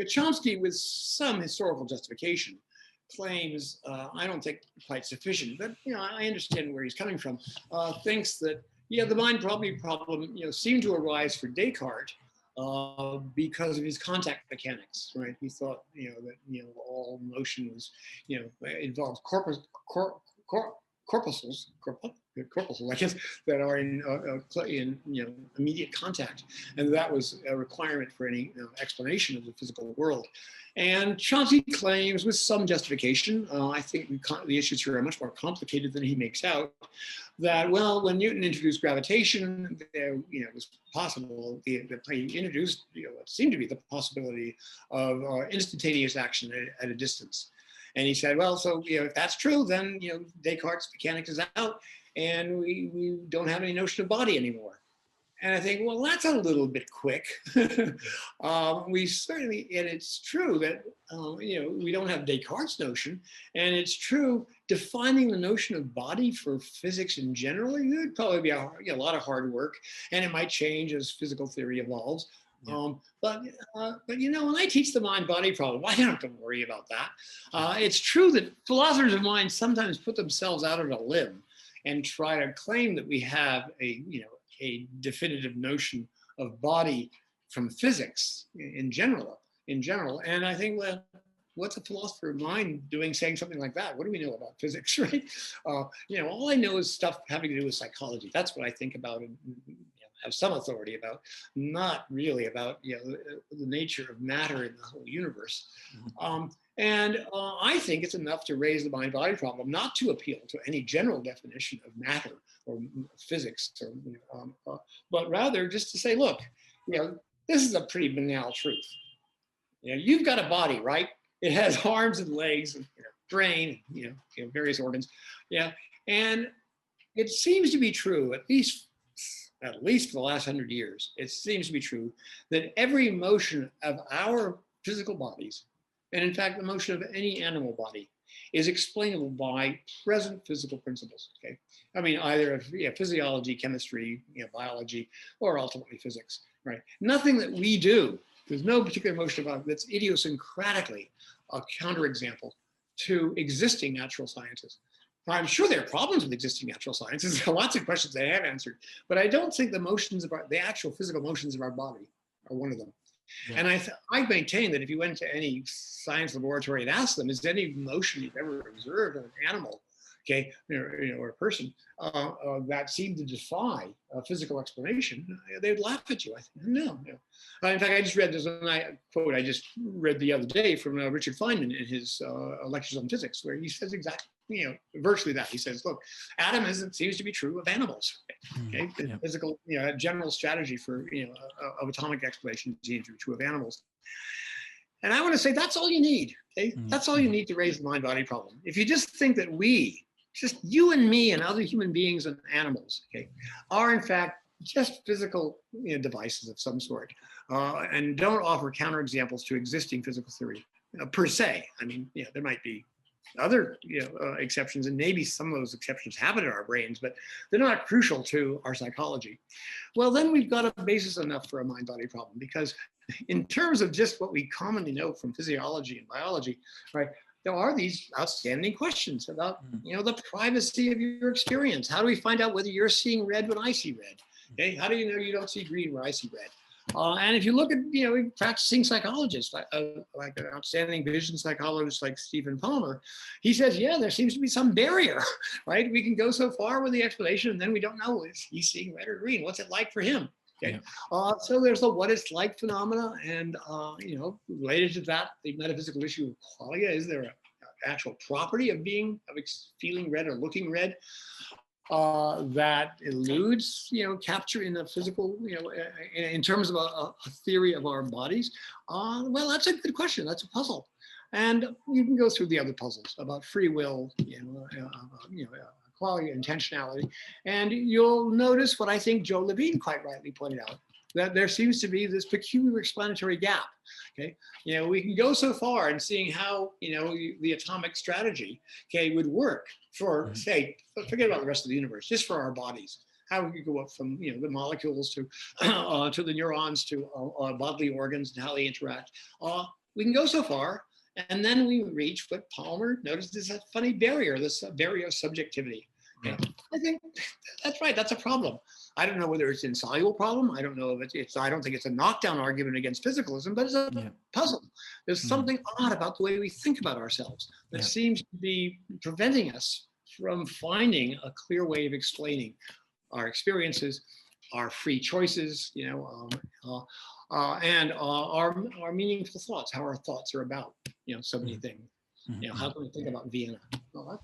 Chomsky, with some historical justification, claims, I don't think quite sufficient, but I understand where he's coming from, thinks that the mind-body problem seemed to arise for Descartes because of his contact mechanics, right? He thought that all motion was involves corpuscles, I guess, that are in immediate contact, and that was a requirement for any explanation of the physical world. And Chomsky claims, with some justification, I think the issues here are much more complicated than he makes out, that, well, when Newton introduced gravitation, there, it was possible, he introduced, what seemed to be the possibility of instantaneous action at a distance. And he said, well, so, if that's true, then, Descartes' mechanics is out, and we don't have any notion of body anymore. And I think, well, that's a little bit quick. We certainly, and it's true that, we don't have Descartes' notion. And it's true, defining the notion of body for physics in general, it would probably be a lot of hard work. And it might change as physical theory evolves. Yeah. But when I teach the mind-body problem, I don't have to worry about that. It's true that philosophers of mind sometimes put themselves out on a limb and try to claim that we have a definitive notion of body from physics in general. And I think, well, what's a philosopher of mind doing saying something like that? What do we know about physics, right? All I know is stuff having to do with psychology. That's what I think about and have some authority about, not really about the nature of matter in the whole universe. And I think it's enough to raise the mind-body problem, not to appeal to any general definition of matter or physics, but rather just to say, look, this is a pretty banal truth. You've got a body, right? It has arms and legs, and brain, various organs, and it seems to be true, at least for the last 100 years, it seems to be true that every motion of our physical bodies, and in fact, the motion of any animal body, is explainable by present physical principles. Okay, I mean either of physiology, chemistry, biology, or ultimately physics. Right? Nothing that we do. There's no particular motion of that's idiosyncratically a counterexample to existing natural sciences. I'm sure there are problems with existing natural sciences. There are lots of questions they have answered, but I don't think the motions of the actual physical motions of our body are one of them. Yeah. And I maintain that if you went to any science laboratory and asked them, is there any motion you've ever observed of an animal, okay, or a person that seemed to defy a physical explanation, they'd laugh at you. I think, no. In fact, I just read this quote I just read the other day from Richard Feynman in his lectures on physics, where he says exactly, virtually that. He says, look, atomism seems to be true of animals. Okay, physical, general strategy for of atomic explanation seems to be true of animals. And I want to say that's all you need. Okay, that's all you need to raise the mind-body problem. If you just think that we, just you and me and other human beings and animals, okay, are in fact just physical devices of some sort, and don't offer counterexamples to existing physical theory per se. I mean, there might be other exceptions, and maybe some of those exceptions happen in our brains, but they're not crucial to our psychology. Well, then we've got a basis enough for a mind-body problem, because in terms of just what we commonly know from physiology and biology, right, there are these outstanding questions about the privacy of your experience. How do we find out whether you're seeing red when I see red? Okay, how do you know you don't see green when I see red? And if you look at practicing psychologists, like an outstanding vision psychologist like Stephen Palmer, he says, there seems to be some barrier, right? We can go so far with the explanation, and then we don't know, is he seeing red or green? What's it like for him? Okay. So there's the what it's like phenomena, and related to that, the metaphysical issue of qualia. Is there an actual property of feeling red or looking red that eludes capture in the physical, in terms of a theory of our bodies? Well, that's a good question. That's a puzzle, and you can go through the other puzzles about free will, quality, intentionality, and you'll notice what I think Joe Levine quite rightly pointed out, that there seems to be this peculiar explanatory gap. Okay, we can go so far in seeing how the atomic strategy, would work for, say, forget about the rest of the universe, just for our bodies. How we could go up from the molecules to the neurons to bodily organs and how they interact. We can go so far, and then we reach what Palmer noticed is a funny barrier, this barrier of subjectivity. Okay. I think that's right. That's a problem. I don't know whether it's an insoluble problem. I don't know if it's I don't think it's a knockdown argument against physicalism, but it's a puzzle. There's something odd about the way we think about ourselves that seems to be preventing us from finding a clear way of explaining our experiences, our free choices, and our meaningful thoughts, how our thoughts are about, so many things. How can we think about Vienna? Well,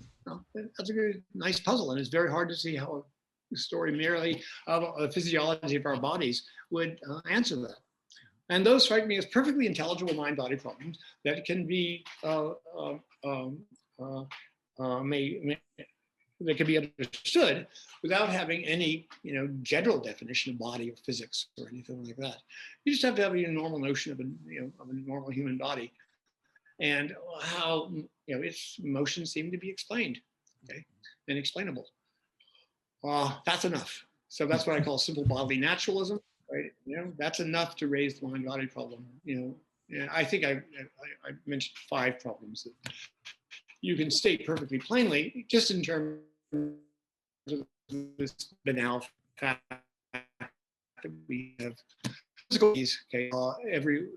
that's a good, nice puzzle, and it's very hard to see how a story merely of the physiology of our bodies would answer that. And those strike me as perfectly intelligible mind-body problems that can be they can be understood without having any, general definition of body or physics or anything like that. You just have to have a normal notion of a normal human body, and how its motions seem to be explained, okay, and explainable. That's enough. So that's what I call simple bodily naturalism, right? That's enough to raise the mind-body problem. And I think I mentioned 5 problems that you can state perfectly plainly, just in terms of this banal fact that we have physical things, okay, every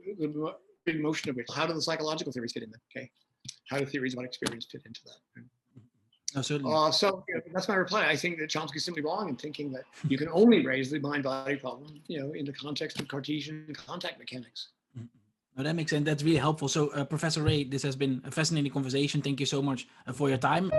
motion of which, how do the psychological theories fit in them, okay? How do theories about experience fit into that? Oh, certainly. So that's my reply. I think that Chomsky is simply wrong in thinking that you can only raise the mind-body problem, in the context of Cartesian contact mechanics. No, that makes sense. That's really helpful. So, Professor Rey, this has been a fascinating conversation. Thank you so much for your time.